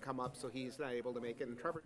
come up, so he's not able to make it. And Trevor.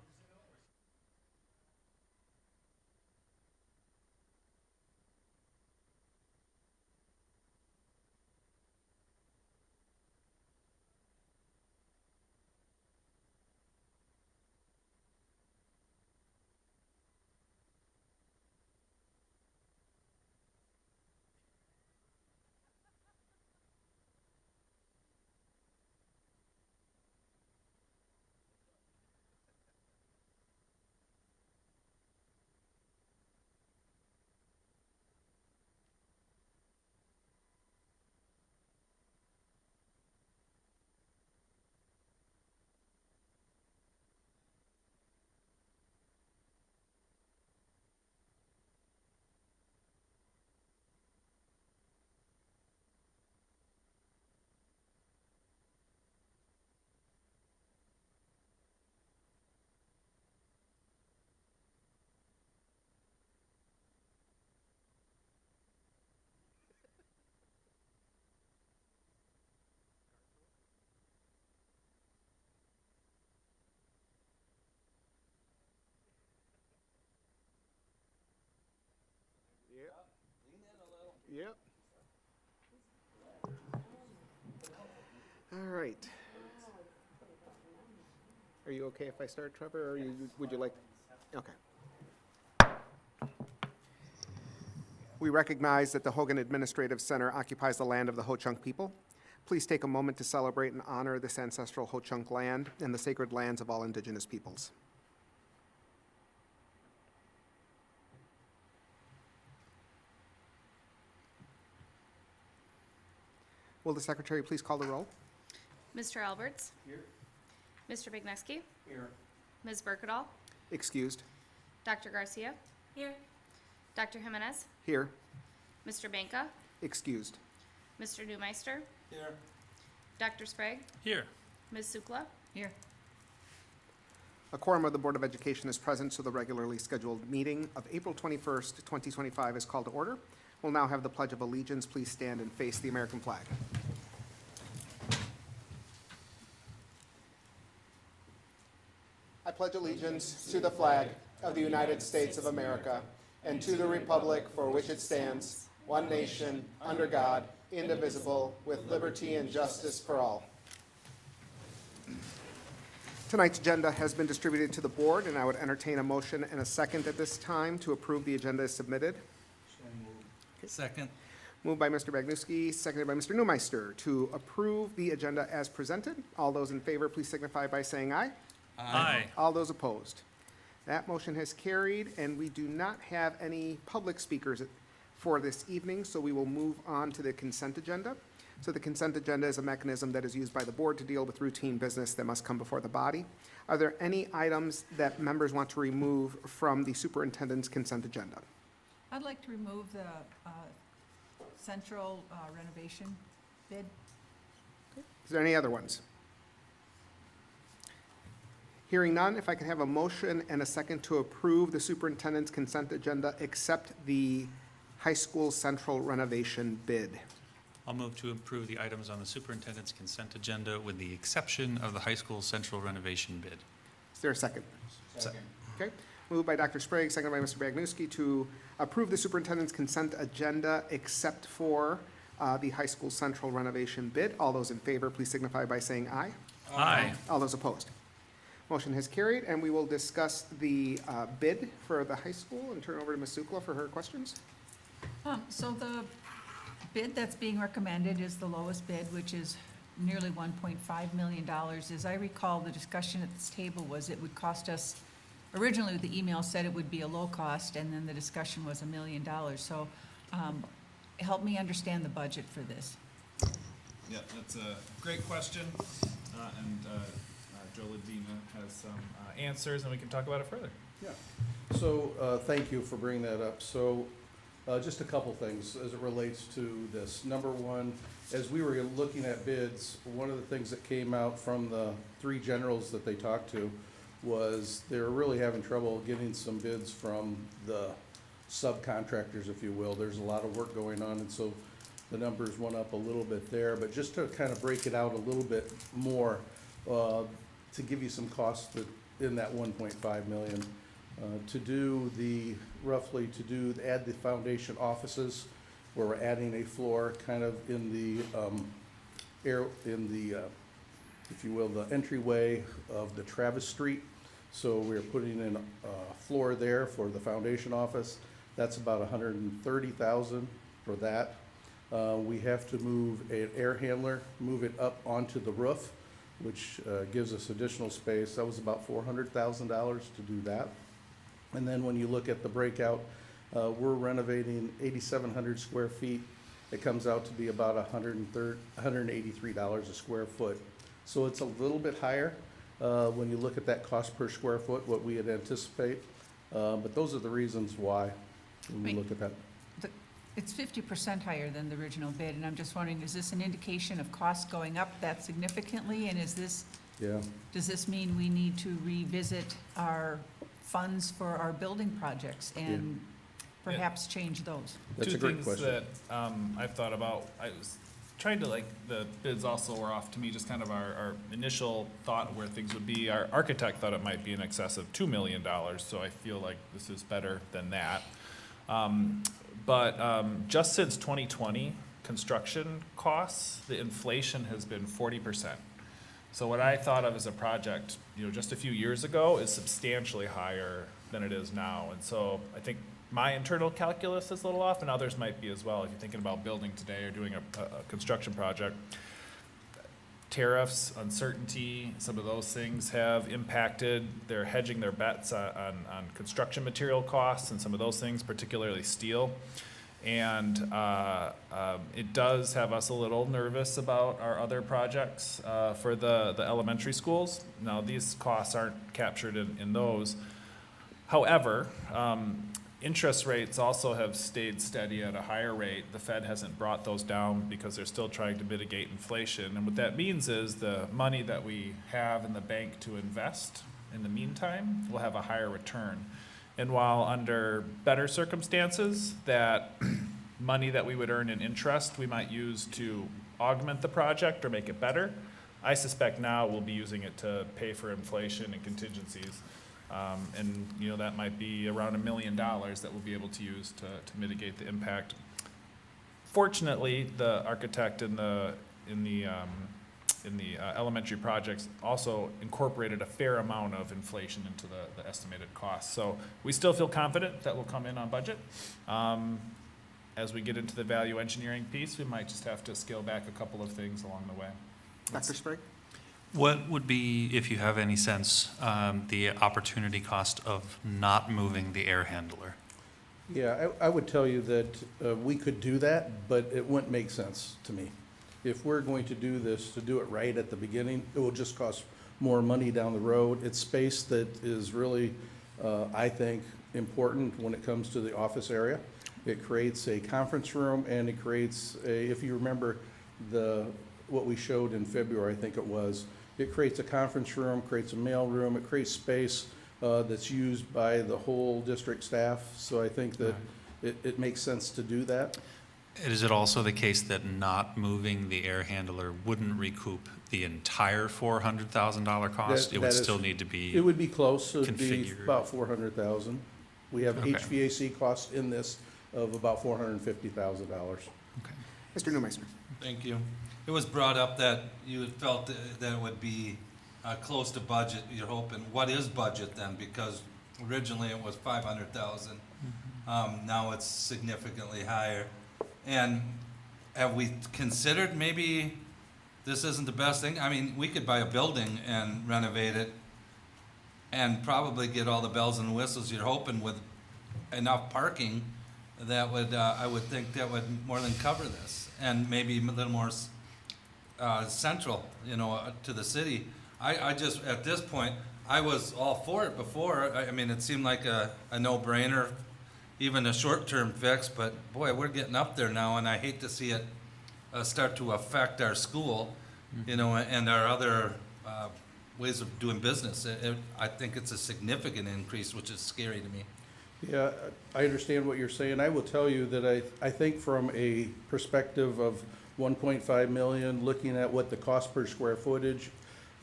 Yep. All right. Are you okay if I start, Trevor, or would you like? Okay. We recognize that the Hogan Administrative Center occupies the land of the Ho-Chunk people. Please take a moment to celebrate and honor this ancestral Ho-Chunk land and the sacred lands of all Indigenous peoples. Will the Secretary please call the roll? Mr. Alberts? Here. Mr. Vigneski? Here. Ms. Berkedal? Excused. Dr. Garcia? Here. Dr. Jimenez? Here. Mr. Banka? Excused. Mr. Newmeister? Here. Dr. Sprague? Here. Ms. Sukla? Here. A quorum of the Board of Education is present, so the regularly scheduled meeting of April 21st, 2025 is called to order. We'll now have the Pledge of Allegiance. Please stand and face the American flag. I pledge allegiance to the flag of the United States of America and to the republic for which it stands, one nation, under God, indivisible, with liberty and justice for all. Tonight's agenda has been distributed to the board, and I would entertain a motion and a second at this time to approve the agenda as submitted. Second. Moved by Mr. Bagnuski, seconded by Mr. Newmeister to approve the agenda as presented. All those in favor, please signify by saying aye. Aye. All those opposed. That motion has carried, and we do not have any public speakers for this evening, so we will move on to the consent agenda. So the consent agenda is a mechanism that is used by the board to deal with routine business that must come before the body. Are there any items that members want to remove from the superintendent's consent agenda? I'd like to remove the central renovation bid. Is there any other ones? Hearing none, if I could have a motion and a second to approve the superintendent's consent agenda except the high school central renovation bid. I'll move to approve the items on the superintendent's consent agenda with the exception of the high school central renovation bid. Is there a second? Second. Okay. Moved by Dr. Sprague, seconded by Mr. Bagnuski to approve the superintendent's consent agenda except for the high school central renovation bid. All those in favor, please signify by saying aye. Aye. All those opposed. Motion has carried, and we will discuss the bid for the high school and turn over to Ms. Sukla for her questions. So the bid that's being recommended is the lowest bid, which is nearly $1.5 million. As I recall, the discussion at this table was it would cost us, originally the email said it would be a low cost, and then the discussion was $1 million. So help me understand the budget for this. Yeah, that's a great question, and Joe Ledina has some answers, and we can talk about it further. Yeah, so thank you for bringing that up. So just a couple things as it relates to this. Number one, as we were looking at bids, one of the things that came out from the three generals that they talked to was they were really having trouble getting some bids from the subcontractors, if you will. There's a lot of work going on, and so the numbers went up a little bit there. But just to kind of break it out a little bit more, to give you some costs that, in that 1.5 million, to do the, roughly to do, add the foundation offices, where we're adding a floor kind of in the, if you will, the entryway of the Travis Street. So we're putting in a floor there for the foundation office. That's about 130,000 for that. We have to move an air handler, move it up onto the roof, which gives us additional space. That was about $400,000 to do that. And then when you look at the breakout, we're renovating 8,700 square feet. It comes out to be about $183 a square foot. So it's a little bit higher when you look at that cost per square foot, what we had anticipate. But those are the reasons why when we Wait. look at that. It's 50% higher than the original bid, and I'm just wondering, is this an indication of costs going up that significantly? And is this, Yeah. does this mean we need to revisit our funds for our building projects and perhaps change those? That's a Two great things question. that I've thought about. I was trying to, like, the bids also were off to me, just kind of our initial thought where things would be. Our architect thought it might be in excess of $2 million, so I feel like this is better than that. But just since 2020, construction costs, the inflation has been 40%. So what I thought of as a project, just a few years ago is substantially higher than it is now. And so I think my internal calculus is a little off, and others might be as well. If you're thinking about building today or doing a construction project, tariffs, uncertainty, some of those things have impacted. They're hedging their bets on construction material costs and some of those things, particularly steel. And it does have us a little nervous about our other projects for the elementary schools. Now, these costs aren't captured in those. However, interest rates also have stayed steady at a higher rate. The Fed hasn't brought those down because they're still trying to mitigate inflation. And what that means is the money that we have in the bank to invest in the meantime will have a higher return. And while under better circumstances, that money that we would earn in interest, we might use to augment the project or make it better, I suspect now we'll be using it to pay for inflation and contingencies. And that might be around $1 million that we'll be able to use to mitigate the impact. Fortunately, the architect in the elementary projects also incorporated a fair amount of inflation into the estimated costs. So we still feel confident that we'll come in on budget. As we get into the value engineering piece, we might just have to scale back a couple of things along the way. Dr. Sprague? What would be, if you have any sense, the opportunity cost of not moving the air handler? Yeah, I would tell you that we could do that, but it wouldn't make sense to me. If we're going to do this, to do it right at the beginning, it will just cost more money down the road. It's space that is really, I think, important when it comes to the office area. It creates a conference room, and it creates a, if you remember what we showed in February, I think it was, it creates a conference room, creates a mail room, it creates space that's used by the whole district staff. So I think that it makes sense to do that. Is it also the case that not moving the air handler wouldn't recoup the entire $400,000 cost? That It would is- still need to be It would be close, it would be configured. about 400,000. We have Okay. HVAC costs in this of about $450,000. Okay. Mr. Newmeister? Thank you. It was brought up that you felt that it would be close to budget. You're hoping, what is budget then? Because originally it was 500,000. Now it's significantly higher. And have we considered maybe this isn't the best thing? I mean, we could buy a building and renovate it and probably get all the bells and whistles you're hoping with enough parking that would, I would think that would more than cover this. And maybe a little more central, to the city. I just, at this point, I was all for it before. I mean, it seemed like a no-brainer, even a short-term fix, but boy, we're getting up there now, and I hate to see it start to affect our school, and our other ways of doing business. I think it's a significant increase, which is scary to me. Yeah, I understand what you're saying. I will tell you that I think from a perspective of 1.5 million, looking at what the cost per square footage,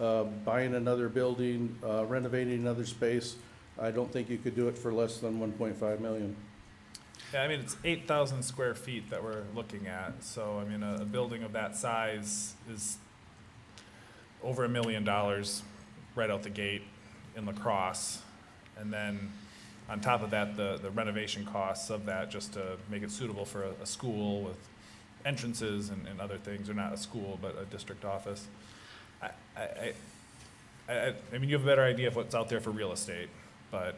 buying another building, renovating another space, I don't think you could do it for less than 1.5 million. Yeah, I mean, it's 8,000 square feet that we're looking at, so, I mean, a building of that size is over $1 million right out the gate in La Crosse. And then, on top of that, the renovation costs of that, just to make it suitable for a school with entrances and other things, or not a school, but a district office. I mean, you have a better idea of what's out there for real estate, but,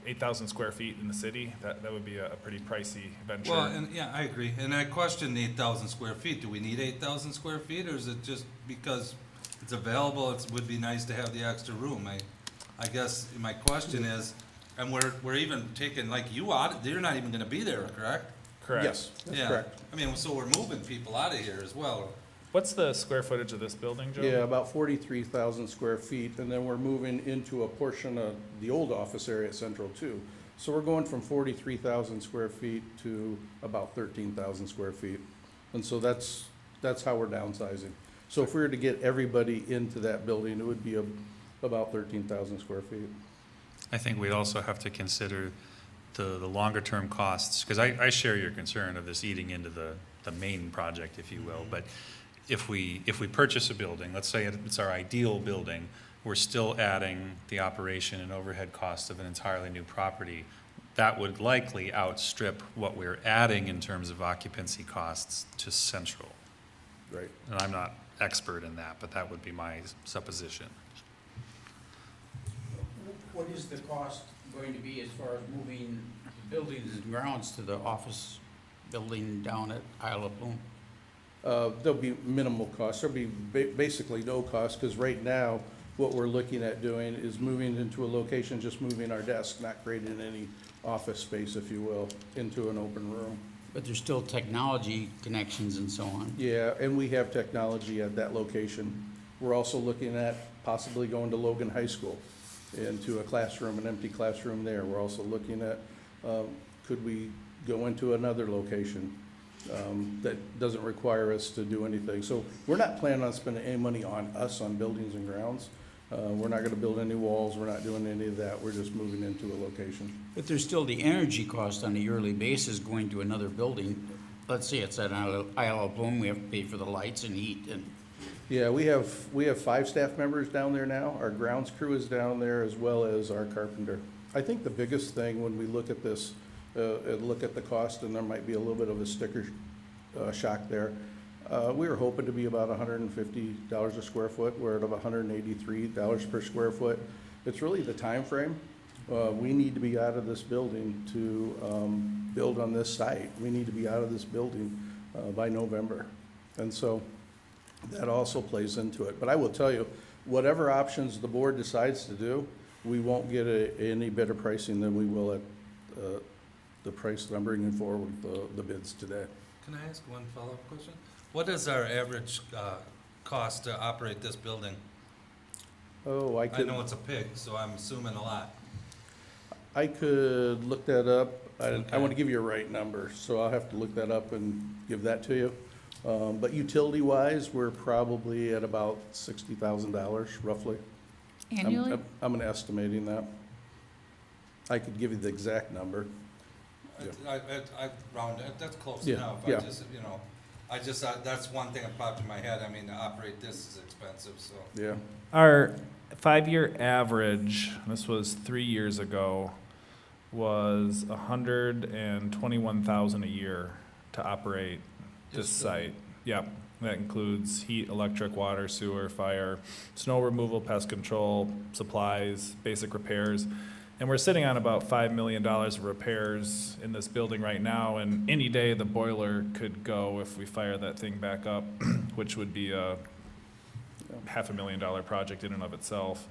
8,000 square feet in the city, that would be a pretty pricey venture. Well, and, yeah, I agree, and I question the 8,000 square feet. Do we need 8,000 square feet, or is it just because it's available, it would be nice to have the extra room? I guess my question is, and we're even taking, like, you out, you're not even gonna be there, correct? Correct. Yes, that's Yeah. correct. I mean, so we're moving people out of here as well. What's the square footage of this building, Joe? Yeah, about 43,000 square feet, and then we're moving into a portion of the old office area at Central too. So we're going from 43,000 square feet to about 13,000 square feet. And so that's how we're downsizing. So if we were to get everybody into that building, it would be about 13,000 square feet. I think we'd also have to consider the longer-term costs, because I share your concern of this eating into the main project, if you will, but if we purchase a building, let's say it's our ideal building, we're still adding the operation and overhead costs of an entirely new property. That would likely outstrip what we're adding in terms of occupancy costs to Central. Right. And I'm not expert in that, but that would be my supposition. What is the cost going to be as far as moving the buildings and grounds to the office building down at Isle of Bloom? There'll be minimal costs. There'll be basically no cost, because right now, what we're looking at doing is moving into a location, just moving our desk, not creating any office space, if you will, into an open room. But there's still technology connections and so on. Yeah, and we have technology at that location. We're also looking at possibly going to Logan High School, into a classroom, an empty classroom there. We're also looking at, could we go into another location that doesn't require us to do anything? So we're not planning on spending any money on buildings and grounds. We're not gonna build any walls, we're not doing any of that, we're just moving into a location. But there's still the energy cost on a yearly basis going to another building. Let's say it's at Isle of Bloom, we have to pay for the lights and heat and, Yeah, we have 5 staff members down there now. Our grounds crew is down there, as well as our carpenter. I think the biggest thing when we look at this, and look at the cost, and there might be a little bit of a sticker shock there, we were hoping to be about $150 a square foot. We're at $183 per square foot. It's really the time frame. We need to be out of this building to build on this site. We need to be out of this building by November. And so that also plays into it. But I will tell you, whatever options the board decides to do, we won't get any better pricing than we will at the price that I'm bringing forward with the bids today. Can I ask one follow-up question? What is our average cost to operate this building? Oh, I I could, know it's a pig, so I'm assuming a lot. I could look that up. I Okay. want to give you a right number, so I'll have to look that up and give that to you. But utility-wise, we're probably at about $60,000 roughly. Annually? I'm estimating that. I could give you the exact number. I round it, that's close Yeah, enough. yeah. I just, that's one thing that popped in my head. I mean, to operate this is expensive, so. Yeah. Our 5-year average, this was 3 years ago, was 121,000 a year to operate this This building? site. Yep, that includes heat, electric, water, sewer, fire, snow removal, pest control, supplies, basic repairs. And we're sitting on about $5 million of repairs in this building right now, and any day the boiler could go if we fire that thing back up, which would be a $500,000 project in and of itself.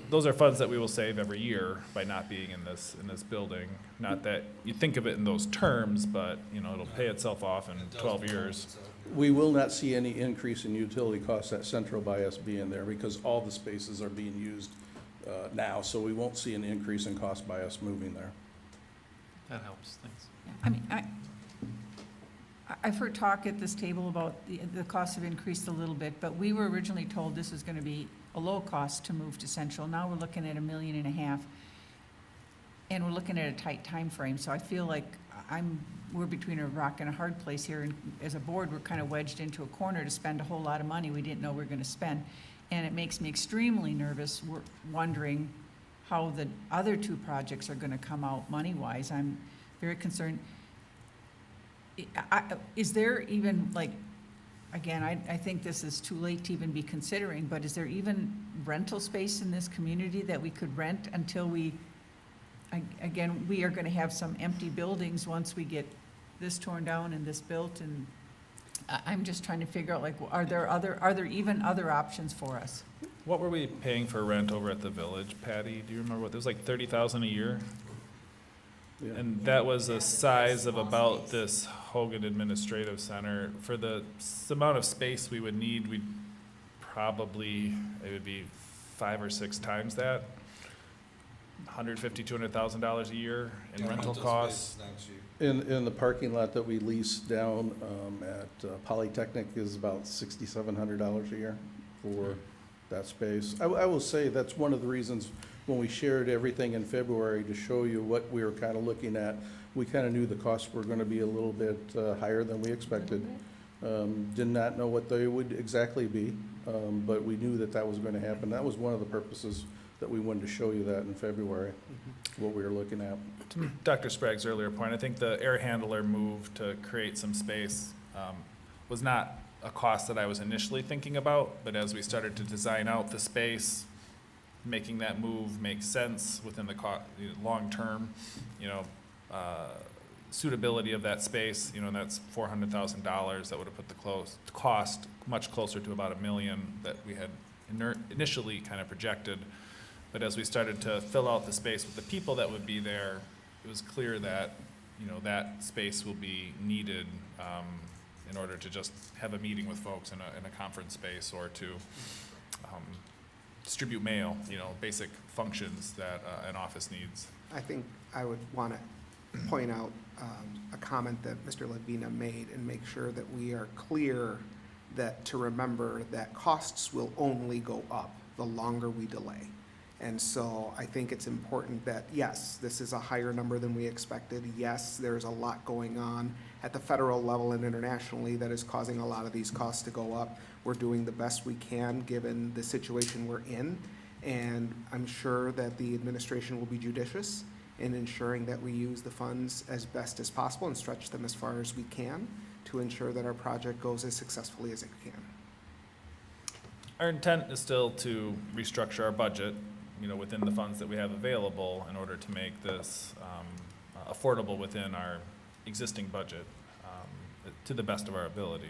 Those are funds that we will save every year by not being in this building. Not that you think of it in those terms, but, it'll pay itself off in It does 12 work, years. so. We will not see any increase in utility costs at Central by us being there, because all the spaces are being used now, so we won't see an increase in cost by us moving there. That helps, thanks. I mean, I've heard talk at this table about the costs have increased a little bit, but we were originally told this was gonna be a low cost to move to Central. Now we're looking at $1.5 million, and we're looking at a tight time frame. So I feel like we're between a rock and a hard place here, and as a board, we're kind of wedged into a corner to spend a whole lot of money we didn't know we were gonna spend. And it makes me extremely nervous, we're wondering how the other two projects are gonna come out money-wise. I'm very concerned. Is there even, like, again, I think this is too late to even be considering, but is there even rental space in this community that we could rent until we are gonna have some empty buildings once we get this torn down and this built, and I'm just trying to figure out, like, are there even other options for us? What were we paying for rent over at the Village, Patty? Do you remember what, it was like 30,000 a year? Yeah. And that was the size of about this Hogan Administrative Center. For the amount of space we would need, it would be 5 or 6 times that. $150,000, $200,000 a year in rental space costs. is not cheap. In the parking lot that we lease down at Polytechnic is about $6,700 a year for that space. I will say that's one of the reasons when we shared everything in February to show you what we were kind of looking at, we kind of knew the costs were going to be a little bit higher than we expected. Did not know what they would exactly be, but we knew that that was going to happen. That was one of the purposes that we wanted to show you that in February, what we were looking at. To Dr. Sprague's earlier point, I think the air handler move to create some space was not a cost that I was initially thinking about, but as we started to design out the space, making that move make sense within the long term, suitability of that space, that's $400,000. That would have put the cost much closer to about $1 million that we had initially kind of projected. But as we started to fill out the space with the people that would be there, it was clear that, that space will be needed in order to just have a meeting with folks in a conference space, or to distribute mail, basic functions that an office needs. I think I would want to point out a comment that Mr. Lavina made and make sure that we are clear to remember that costs will only go up the longer we delay. And so I think it's important that, yes, this is a higher number than we expected. Yes, there's a lot going on at the federal level and internationally that is causing a lot of these costs to go up. We're doing the best we can given the situation we're in. And I'm sure that the administration will be judicious in ensuring that we use the funds as best as possible and stretch them as far as we can to ensure that our project goes as successfully as it can. Our intent is still to restructure our budget, within the funds that we have available in order to make this affordable within our existing budget to the best of our ability.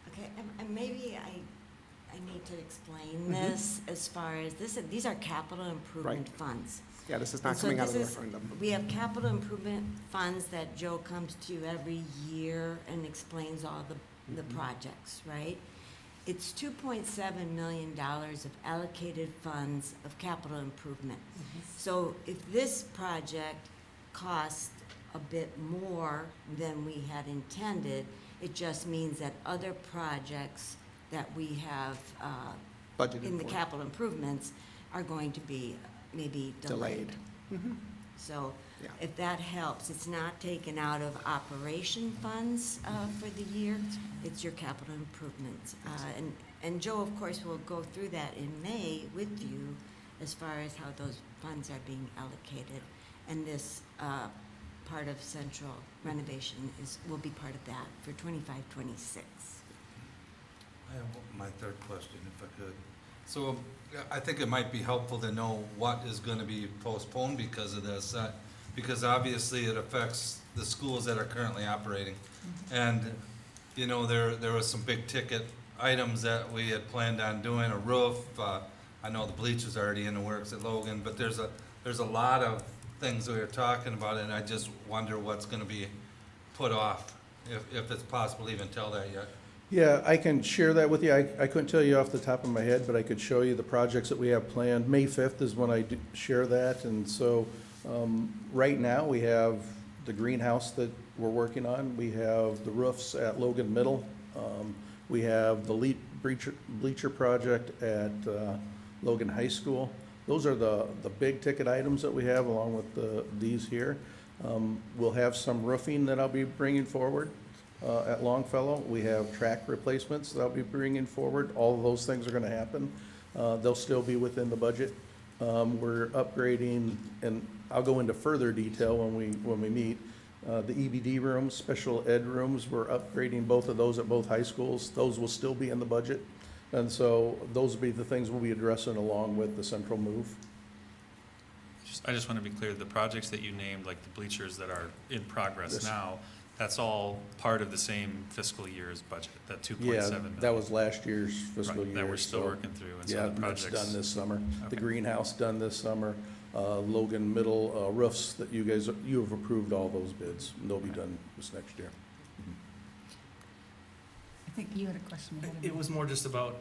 Okay, and maybe I need to explain this as far as these are capital improvement funds. Yeah, this is not And so coming out of the this is- referendum. We have capital improvement funds that Joe comes to every year and explains all the projects, right? It's $2.7 million of allocated funds of capital improvement. So if this project costs a bit more than we had intended, it just means that other projects that we have Budgeted in the for. capital improvements are going to be maybe delayed. So Yeah. if that helps, it's not taken out of operation funds for the year, it's your capital improvements. And Joe, of course, will go through that in May with you as far as how those funds are being allocated. And this part of central renovation will be part of that for 25-26. I have my third question, if I could. So I think it might be helpful to know what is going to be postponed because of this, because obviously it affects the schools that are currently operating. And, there was some big ticket items that we had planned on doing, a roof. I know the bleach was already in the works at Logan, but there's a lot of things we were talking about, and I just wonder what's going to be put off, if it's possible to even tell that yet. Yeah, I can share that with you. I couldn't tell you off the top of my head, but I could show you the projects that we have planned. May 5th is when I share that, and so right now we have the greenhouse that we're working on. We have the roofs at Logan Middle. We have the bleacher project at Logan High School. Those are the big ticket items that we have, along with these here. We'll have some roofing that I'll be bringing forward at Longfellow. We have track replacements that I'll be bringing forward. All of those things are gonna happen. They'll still be within the budget. We're upgrading, and I'll go into further detail when we meet, the EBD rooms, special ed rooms. We're upgrading both of those at both high schools. Those will still be in the budget. And so those will be the things we'll be addressing along with the central move. I just want to be clear, the projects that you named, like the bleachers that are in progress This- now, that's all part of the same fiscal year's budget, that 2.7 Yeah, million. that was last year's fiscal Right, year. that we're still so- working through, and Yeah, so the that's projects. done this summer. The Okay. greenhouse done this summer. Logan Middle roofs that you have approved all those bids. And they'll be done this next year. I think you had a question ahead of me. It was more just about,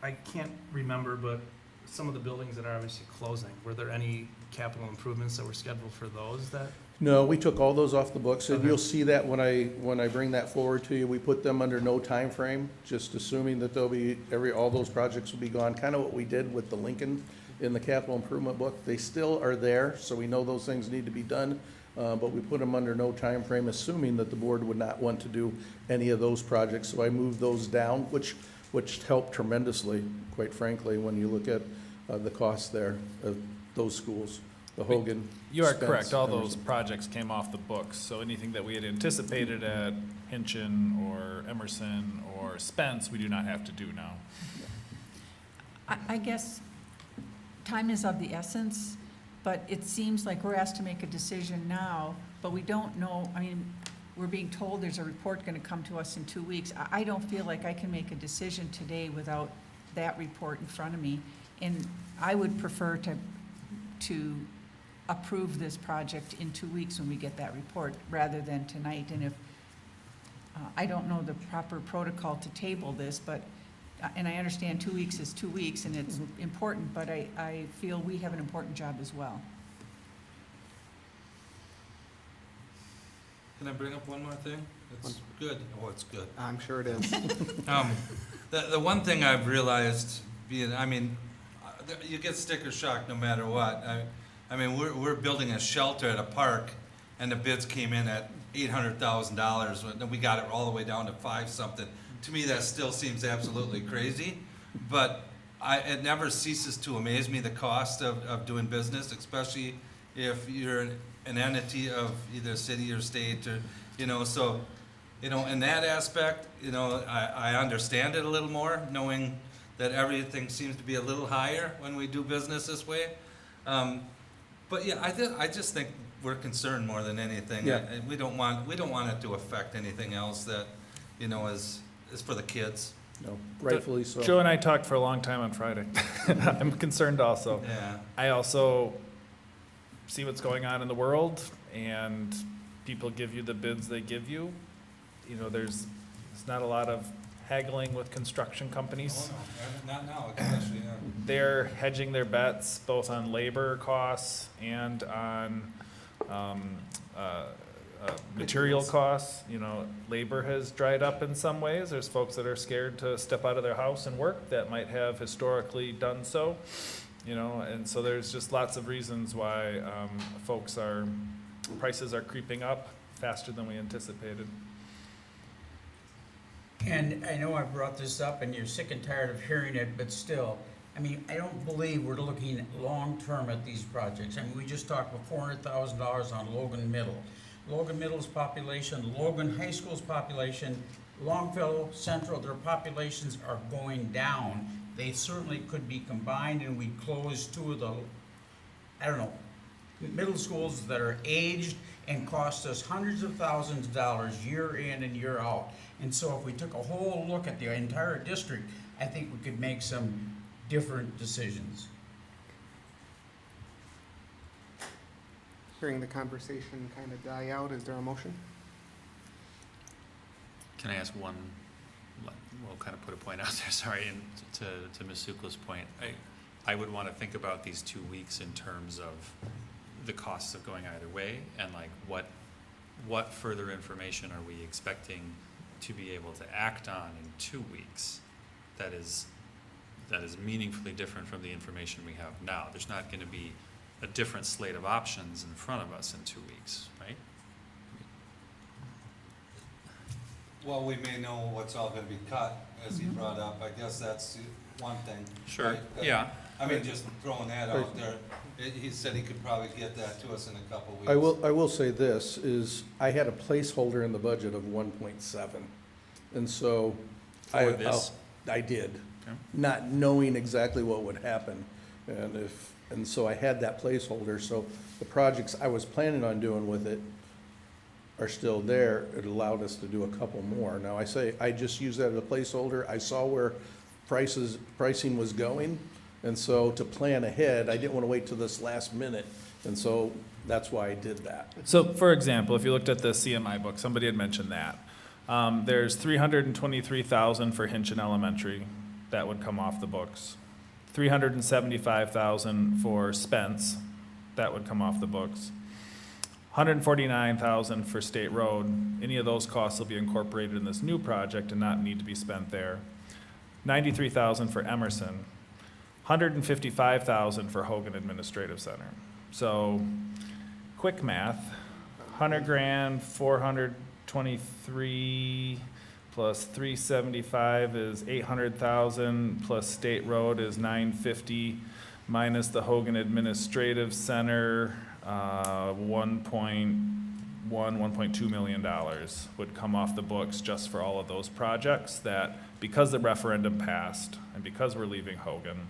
I can't remember, but some of the buildings that are obviously closing, were there any capital improvements that were scheduled for those that? No, we took all those off the books, and Okay. you'll see that when I bring that forward to you. We put them under no time frame, just assuming that they'll be, all those projects will be gone. Kind of what we did with the Lincoln in the capital improvement book. They still are there, so we know those things need to be done. But we put them under no time frame, assuming that the board would not want to do any of those projects. So I moved those down, which helped tremendously, quite frankly, when you look at the costs there of those schools, the Hogan. You are Spence, correct, all those Emerson. projects came off the books, so anything that we had anticipated at Hinchin or Emerson or Spence, we do not have to do now. I guess time is of the essence, but it seems like we're asked to make a decision now, but we don't know, I mean, we're being told there's a report gonna come to us in 2 weeks. I don't feel like I can make a decision today without that report in front of me. And I would prefer to approve this project in 2 weeks when we get that report, rather than tonight. And if, I don't know the proper protocol to table this, but, and I understand 2 weeks is 2 weeks and it's important, but I feel we have an important job as well. Can I bring up one more thing? It's good. Oh, it's good. I'm sure it is. The one thing I've realized, you get sticker shock no matter what. I mean, we're building a shelter at a park, and the bids came in at $800,000, and we got it all the way down to 5-something. To me, that still seems absolutely crazy, but it never ceases to amaze me, the cost of doing business, especially if you're an entity of either city or state, or, so, in that aspect, I understand it a little more, knowing that everything seems to be a little higher when we do business this way. But yeah, I just think we're concerned more than anything. Yeah. We don't want it to affect anything else that, is for the kids. No, rightfully so. Joe and I talked for a long time on Friday. I'm concerned also. Yeah. I also see what's going on in the world, and people give you the bids they give you. There's not a lot of haggling with construction companies. Oh, no, not now, especially, yeah. They're hedging their bets both on labor costs and on material costs. Labor has dried up in some ways. There's folks that are scared to step out of their house and work that might have historically done so. And so there's just lots of reasons why prices are creeping up faster than we anticipated. And I know I brought this up and you're sick and tired of hearing it, but still, I don't believe we're looking long-term at these projects. We just talked about $400,000 on Logan Middle. Logan Middle's population, Logan High School's population, Longfellow Central, their populations are going down. They certainly could be combined, and we'd close 2 of the, middle schools that are aged and cost us hundreds of thousands of dollars year in and year out. And so if we took a whole look at the entire district, I think we could make some different decisions. Hearing the conversation kind of die out, is there a motion? Can I ask one, we'll kind of put a point out there, sorry, and to Ms. Sukla's point, I would want to think about these 2 weeks in terms of the costs of going either way, and like what what further information are we expecting to be able to act on in 2 weeks that is meaningfully different from the information we have now? There's not going to be a different slate of options in front of us in 2 weeks, right? Well, we may know what's all gonna be cut, as he brought up, I guess that's one thing. Sure, right? yeah. I mean, just throwing that out there, he said he could probably get that to us in a couple weeks. I will say this, is I had a placeholder in the budget of 1.7. And so For this? I did, Okay. not knowing exactly what would happen. And so I had that placeholder, so the projects I was planning on doing with it are still there. It allowed us to do a couple more. Now, I just use that as a placeholder. I saw where pricing was going, and so to plan ahead, I didn't want to wait till this last minute, and so that's why I did that. So, for example, if you looked at the CMI book, somebody had mentioned that. There's 323,000 for Hinchin Elementary, that would come off the books. 375,000 for Spence, that would come off the books. 149,000 for State Road. Any of those costs will be incorporated in this new project and not need to be spent there. 93,000 for Emerson. 155,000 for Hogan Administrative Center. So, quick math, 100 grand, 423 plus 375 is 800,000, plus State Road is 950, minus the Hogan Administrative Center, 1.2 million dollars would come off the books just for all of those projects that, because the referendum passed and because we're leaving Hogan,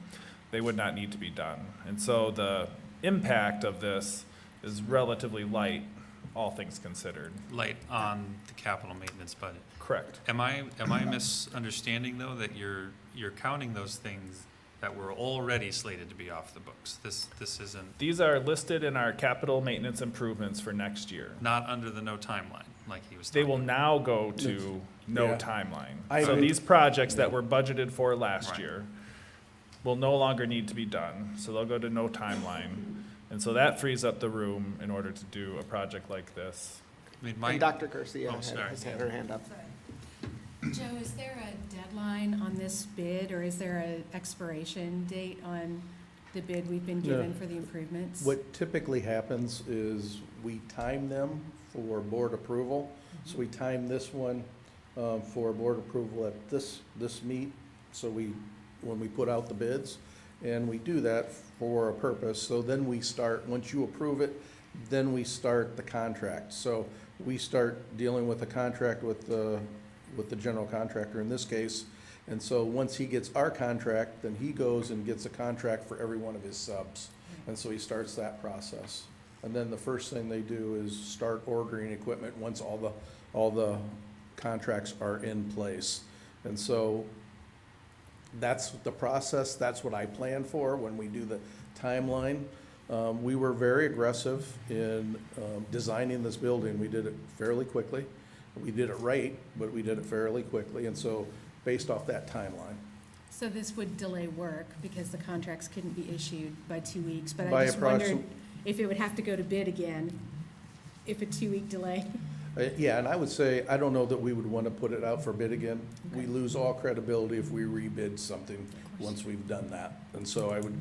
they would not need to be done. And so the impact of this is relatively light, all things considered. Light on the capital maintenance budget. Correct. Am I misunderstanding, though, that you're counting those things that were already slated to be off the books? This isn't, These are listed in our capital maintenance improvements for next year. not under the no timeline, like he was They talking will now go to no Yeah. timeline. I- So these projects that were budgeted for last Right. year will no longer need to be done, so they'll go to no timeline. And so that frees up the room in order to do a project like this. I mean, my, And Dr. Garcia Oh, sorry. has had her hand up. Joe, is there a deadline on this bid, or is there an expiration date on the bid we've been given No. for the improvements? What typically happens is we time them for board approval. So we time this one for board approval at this meet, so when we put out the bids, and we do that for a purpose. So then we start, once you approve it, then we start the contract. So we start dealing with the contract with the general contractor in this case. And so once he gets our contract, then he goes and gets a contract for every one of his subs. And so he starts that process. And then the first thing they do is start ordering equipment once all the contracts are in place. And so that's the process, that's what I plan for when we do the timeline. We were very aggressive in designing this building. We did it fairly quickly. We did it right, but we did it fairly quickly, and so based off that timeline. So this would delay work because the contracts couldn't be issued by 2 weeks, but By I just wondered approxim- if it would have to go to bid again, if a 2-week delay. Yeah, and I would say, I don't know that we would want to put it out for bid again. We lose all credibility if we rebid something once we've done that. And so I would,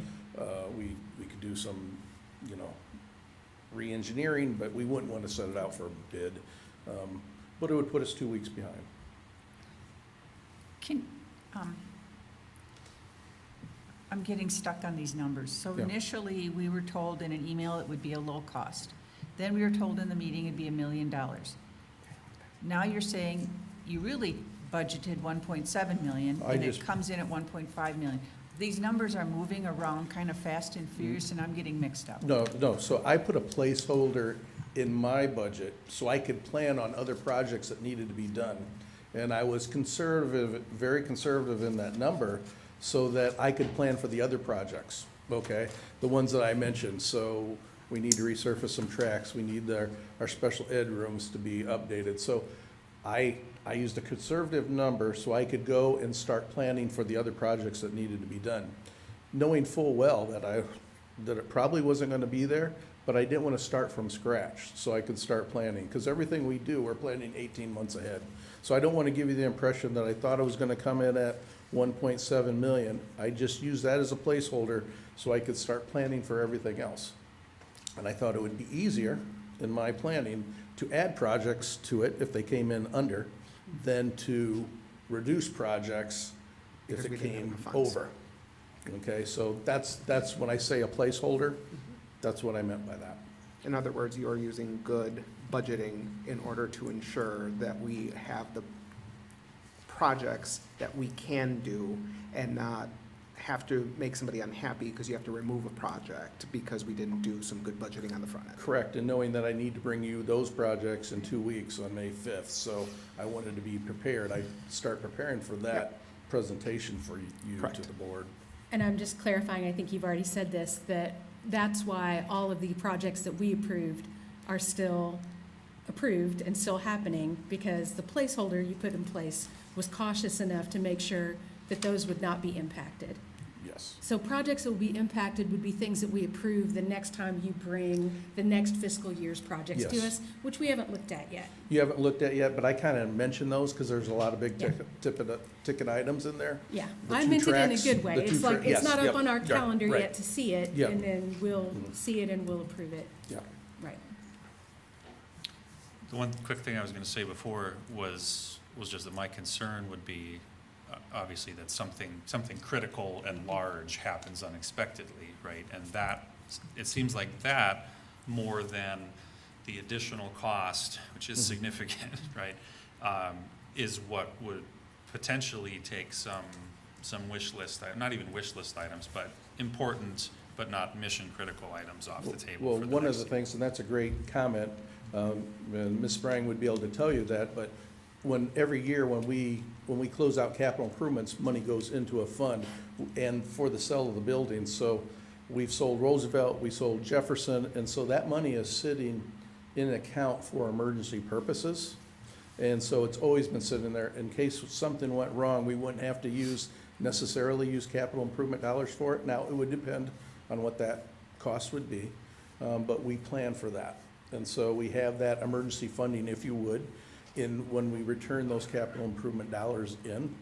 we could do some, re-engineering, but we wouldn't want to set it out for a bid. But it would put us 2 weeks behind. I'm getting stuck on these numbers. So Yeah. initially, we were told in an email it would be a low cost. Then we were told in the meeting it'd be $1 million. Now you're saying you really budgeted 1.7 million, I and it just- comes in at 1.5 million. These numbers are moving around kind of fast and furious, and I'm getting mixed up. No, so I put a placeholder in my budget so I could plan on other projects that needed to be done. And I was conservative, very conservative in that number so that I could plan for the other projects, okay? The ones that I mentioned. So we need to resurface some tracks. We need our special ed rooms to be updated. So I used a conservative number so I could go and start planning for the other projects that needed to be done. Knowing full well that it probably wasn't gonna be there, but I didn't want to start from scratch, so I could start planning, because everything we do, we're planning 18 months ahead. So I don't want to give you the impression that I thought I was going to come in at 1.7 million. I just used that as a placeholder so I could start planning for everything else. And I thought it would be easier in my planning to add projects to it if they came in under than to reduce projects if Because we it didn't have came the funds. over. Okay, so that's when I say a placeholder, that's what I meant by that. In other words, you are using good budgeting in order to ensure that we have the projects that we can do and not have to make somebody unhappy because you have to remove a project because we didn't do some good budgeting on the front end. Correct, and knowing that I need to bring you those projects in 2 weeks on May 5th, so I wanted to be prepared. I start preparing for that presentation for you Correct. to the board. And I'm just clarifying, I think you've already said this, that's why all of the projects that we approved are still approved and still happening, because the placeholder you put in place was cautious enough to make sure that those would not be impacted. Yes. So projects that will be impacted would be things that we approve the next time you bring the next fiscal year's projects to Yes. us, which we haven't looked at yet. You haven't looked at yet, but I kind of mentioned those because there's a lot of big Yeah. ticket items in there. Yeah, The I two meant it in a tracks, good way. the two It's like, tra- it's yes, not up yep, on our right, calendar right. yet to see it, Yep. and then we'll Mhm. see it and we'll approve it. Yeah. Right. The one quick thing I was gonna say before was just that my concern would be, obviously, that something critical and large happens unexpectedly, right? And that, it seems like that, more than the additional cost, which is Mhm. significant, right, is what would potentially take some wish list, not even wish list items, but important, but not mission critical items off the table Well, for the one of next the year. things, and that's a great comment, and Ms. Sprang would be able to tell you that, but every year when we close out capital improvements, money goes into a fund and for the sale of the buildings. So we've sold Roosevelt, we sold Jefferson, and so that money is sitting in an account for emergency purposes. And so it's always been sitting there in case something went wrong, we wouldn't have to necessarily use capital improvement dollars for it. Now, it would depend on what that cost would be, but we plan for that. And so we have that emergency funding, if you would, when we return those capital improvement dollars in.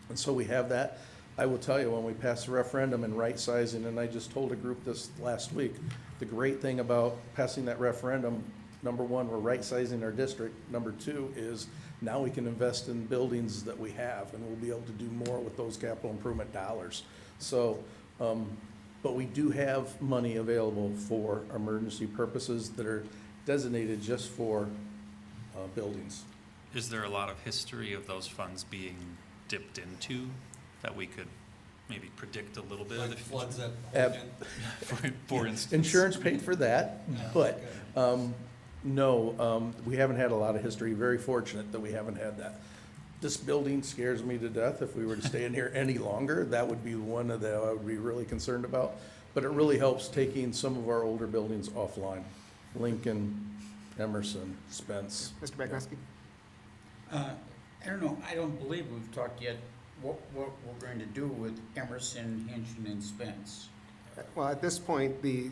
And so we have that. I will tell you, when we pass the referendum and right sizing, and I just told a group this last week, the great thing about passing that referendum, number one, we're right sizing our district. Number two is now we can invest in buildings that we have, and we'll be able to do more with those capital improvement dollars. So, but we do have money available for emergency purposes that are designated just for buildings. Is there a lot of history of those funds being dipped into that we could maybe predict a little bit of the Like future? floods that. Ab- For instance. Insurance paid for that, Yeah, but, okay. no, we haven't had a lot of history. Very fortunate that we haven't had that. This building scares me to death. If we were to stay in here any longer, that would be one of the, I would be really concerned about. But it really helps taking some of our older buildings offline. Lincoln, Emerson, Spence. Mr. Bagowski? I don't know, I don't believe we've talked yet what we're going to do with Emerson, Hinchin, and Spence. Well, at this point, the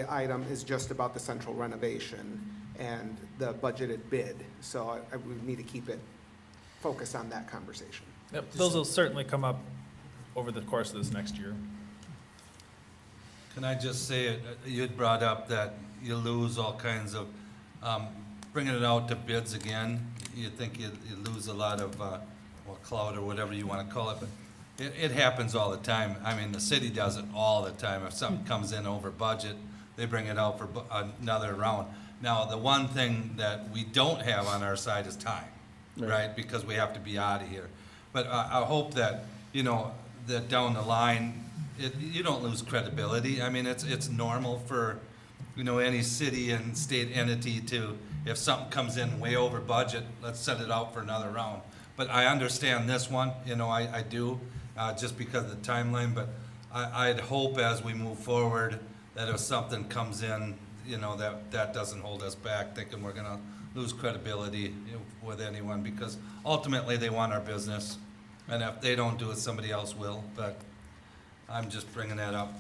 item is just about the central renovation and the budgeted bid. So I would need to keep it focused on that conversation. Yep, those will certainly come up over the course of this next year. Can I just say, you had brought up that you lose all kinds of, bringing it out to bids again, you think you lose a lot of, well, clout or whatever you want to call it, but it happens all the time. I mean, the city does it all the time. If something comes in over budget, they bring it out for another round. Now, the one thing that we don't have on our side is time, right? Because we have to be out of here. But I hope that, that down the line, you don't lose credibility. I mean, it's normal for, any city and state entity to, if something comes in way over budget, let's set it out for another round. But I understand this one, I do, just because of the timeline, but I'd hope as we move forward that if something comes in, that doesn't hold us back, thinking we're gonna lose credibility with anyone, because ultimately they want our business. And if they don't do it, somebody else will, but I'm just bringing that up.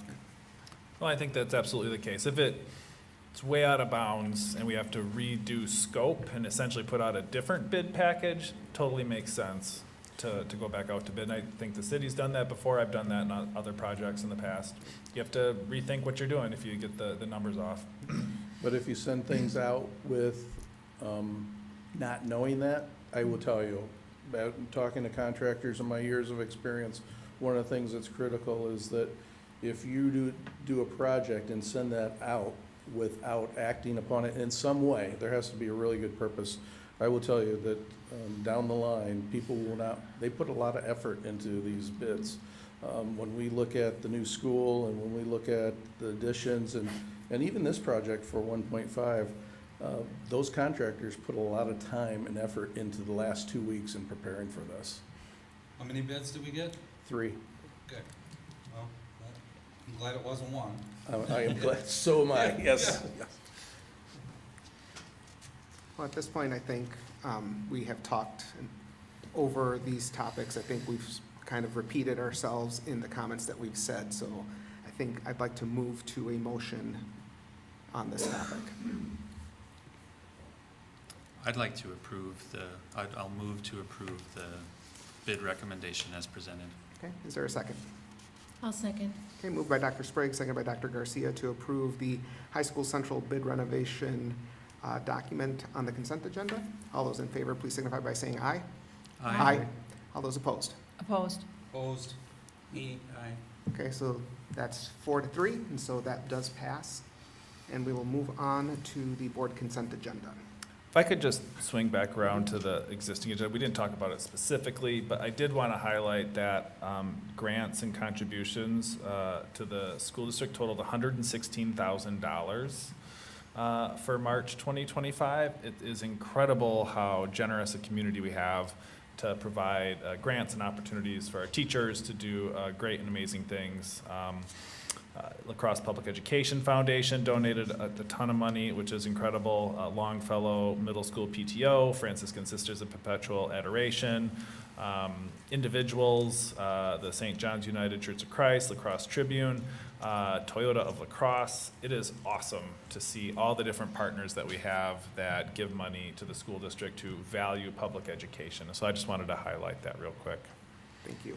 Well, I think that's absolutely the case. it's way out of bounds and we have to redo scope and essentially put out a different bid package, totally makes sense to go back out to bid. And I think the city's done that before. I've done that on other projects in the past. You have to rethink what you're doing if you get the numbers off. But if you send things out with not knowing that, I will tell you, about talking to contractors in my years of experience, one of the things that's critical is that if you do a project and send that out without acting upon it in some way, there has to be a really good purpose. I will tell you that down the line, people will not, they put a lot of effort into these bids. When we look at the new school and when we look at the additions and even this project for 1.5, those contractors put a lot of time and effort into the last 2 weeks in preparing for this. How many bids did we get? 3. Okay. Well, I'm glad it wasn't one. I am glad, so am I, yes. Well, at this point, I think we have talked over these topics. I think we've kind of repeated ourselves in the comments that we've said, so I think I'd like to move to a motion on this topic. I'd like to approve I'll move to approve the bid recommendation as presented. Okay, is there a second? I'll second. Okay, moved by Dr. Sprague, seconded by Dr. Garcia to approve the high school central bid renovation document on the consent agenda. All those in favor, please signify by saying aye. All those opposed? Opposed? Opposed? Me, aye. Okay, so that's 4-3, and so that does pass. And we will move on to the board consent agenda. If I could just swing back around to the existing agenda, we didn't talk about it specifically, but I did want to highlight that grants and contributions to the school district totaled $116,000 for March 2025. It is incredible how generous a community we have to provide grants and opportunities for our teachers to do great and amazing things. La Crosse Public Education Foundation donated a ton of money, which is incredible. Longfellow Middle School PTO, Franciscan Sisters of Perpetual Adoration, individuals, the St. John's United Church of Christ, La Crosse Tribune, Toyota of La Crosse. It is awesome to see all the different partners that we have that give money to the school district to value public education. So I just wanted to highlight that real quick. Thank you.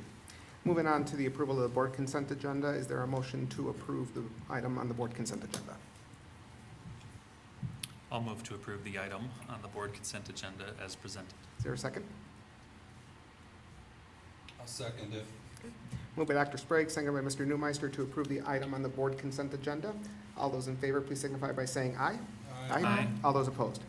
Moving on to the approval of the board consent agenda, is there a motion to approve the item on the board consent agenda? I'll move to approve the item on the board consent agenda as presented. Is there a second? I'll second it. Moved by Dr. Sprague, seconded by Mr. Newmeister to approve the item on the board consent agenda. All those in favor, please signify by saying aye. Aye. All those opposed?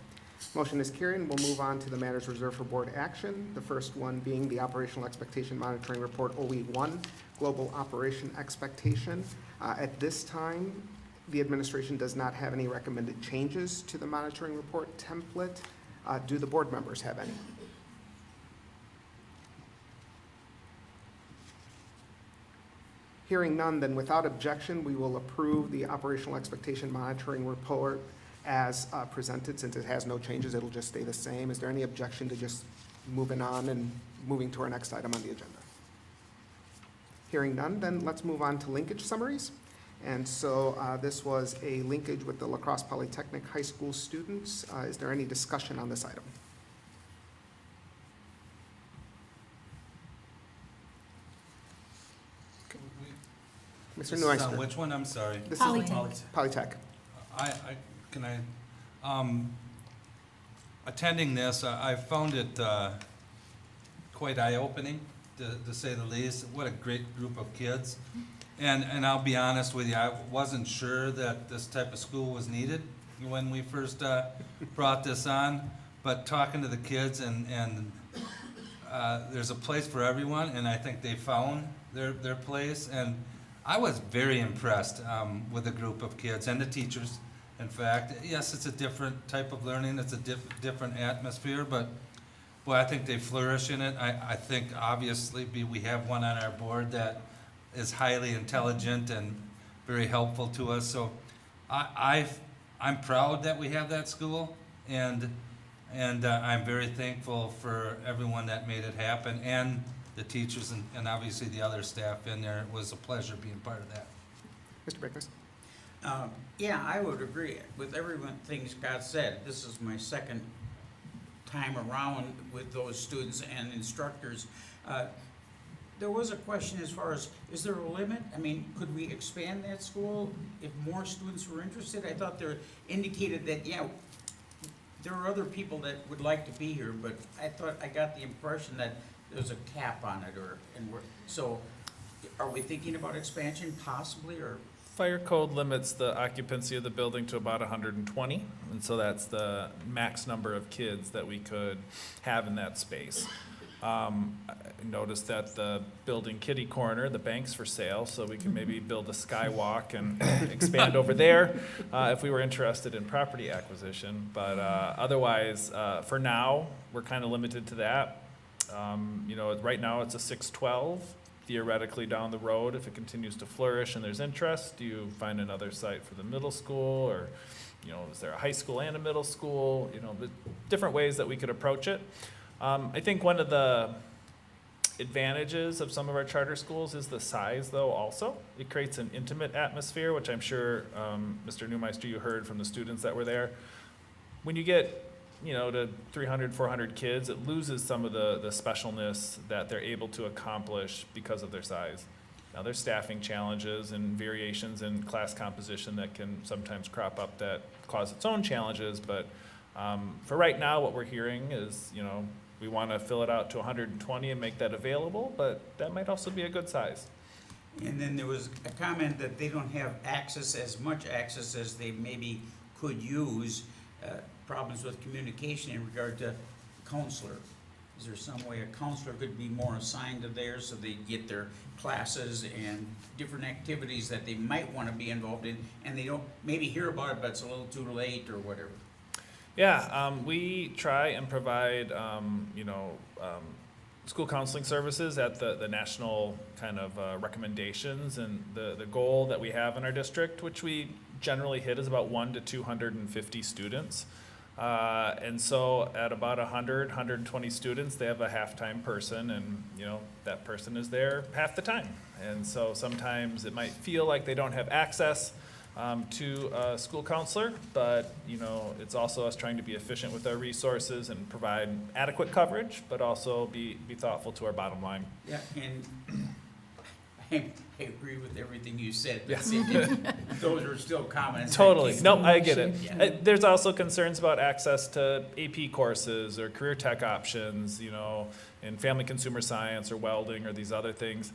Motion is carried, and we'll move on to the matters reserved for board action. The first one being the Operational Expectation Monitoring Report, OE1, Global Operation Expectation. At this time, the administration does not have any recommended changes to the monitoring report template. Do the board members have any? Hearing none, then without objection, we will approve the Operational Expectation Monitoring Report as presented. Since it has no changes, it'll just stay the same. Is there any objection to just moving on and moving to our next item on the agenda? Hearing none, then let's move on to linkage summaries. And so this was a linkage with the La Crosse Polytechnic High School students. Is there any discussion on this item? Mr. This is Neweister. on which one? I'm sorry. This Polytech. is Polytech. Attending this, I found it quite eye-opening, to say the least. What a great group of kids. And I'll be honest with you, I wasn't sure that this type of school was needed when we first brought this on. But talking to the kids and there's a place for everyone, and I think they found their place. And I was very impressed with the group of kids and the teachers. In fact, yes, it's a different type of learning, it's a different atmosphere, but boy, I think they flourish in it. I think obviously we have one on our board that is highly intelligent and very helpful to us. So I'm proud that we have that school, and I'm very thankful for everyone that made it happen, and the teachers and obviously the other staff in there. It was a pleasure being part of that. Mr. Bickers. Yeah, I would agree with everything Scott said. This is my second time around with those students and instructors. There was a question as far as, is there a limit? I mean, could we expand that school if more students were interested? I thought there indicated that, yeah, there are other people that would like to be here, but I thought, I got the impression that there's a cap on it, so are we thinking about expansion possibly, or? Fire code limits the occupancy of the building to about 120, and so that's the max number of kids that we could have in that space. I noticed that the building kitty corner, the bank's for sale, so we can maybe build a skywalk and expand over there if we were interested in property acquisition. But otherwise, for now, we're kind of limited to that. Right now it's a 612. Theoretically, down the road, if it continues to flourish and there's interest, do you find another site for the middle school, or is there a high school and a middle school? The different ways that we could approach it. I think one of the advantages of some of our charter schools is the size, though, also. It creates an intimate atmosphere, which I'm sure, Mr. Neumeister, you heard from the students that were there. When you get, to 300, 400 kids, it loses some of the specialness that they're able to accomplish because of their size. Now, there's staffing challenges and variations in class composition that can sometimes crop up that cause its own challenges, but for right now, what we're hearing is, we want to fill it out to 120 and make that available, but that might also be a good size. And then there was a comment that they don't have as much access as they maybe could use, problems with communication in regard to counselor. Is there some way a counselor could be more assigned to theirs so they get their classes and different activities that they might want to be involved in, and they don't maybe hear about it, but it's a little too late or whatever? Yeah, we try and provide, school counseling services at the national kind of recommendations, and the goal that we have in our district, which we generally hit, is about 1 to 250 students. And so at about 100, 120 students, they have a half-time person, and that person is there half the time. And so sometimes it might feel like they don't have access to a school counselor, but it's also us trying to be efficient with our resources and provide adequate coverage, but also be thoughtful to our bottom line. Yeah, and I agree with everything you said. But Yes. those are still comments. Totally. No, I get it. Yeah. There's also concerns about access to AP courses or career tech options, in family consumer science or welding or these other things.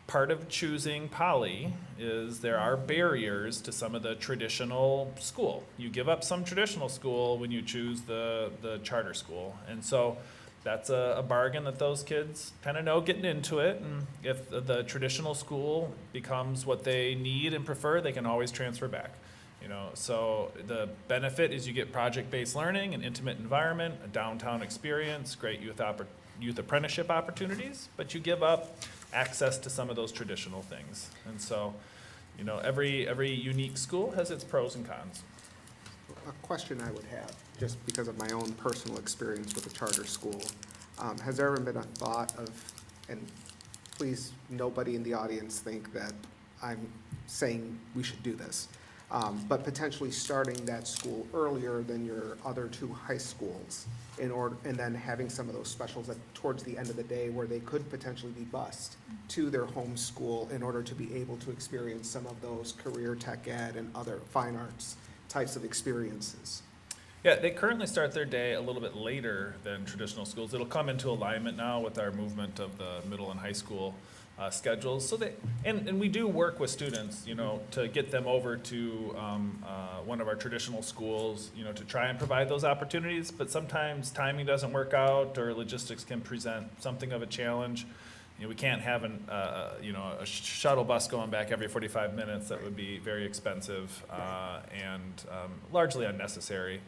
Part of choosing poly is there are barriers to some of the traditional school. You give up some traditional school when you choose the charter school. And so that's a bargain that those kids kind of know getting into it. And if the traditional school becomes what they need and prefer, they can always transfer back. So the benefit is you get project-based learning, an intimate environment, a downtown experience, great youth apprenticeship opportunities, but you give up access to some of those traditional things. And so, every unique school has its pros and cons. A question I would have, just because of my own personal experience with a charter school, has there ever been a thought of, and please, nobody in the audience think that I'm saying we should do this, but potentially starting that school earlier than your other two high schools and then having some of those specials towards the end of the day where they could potentially be bused to their home school in order to be able to experience some of those career tech ed and other fine arts types of experiences. Yeah, they currently start their day a little bit later than traditional schools. It'll come into alignment now with our movement of the middle and high school schedules. So and we do work with students, to get them over to one of our traditional schools, to try and provide those opportunities. But sometimes timing doesn't work out, or logistics can present something of a challenge. We can't have a shuttle bus going back every 45 minutes. That would be very expensive and largely unnecessary.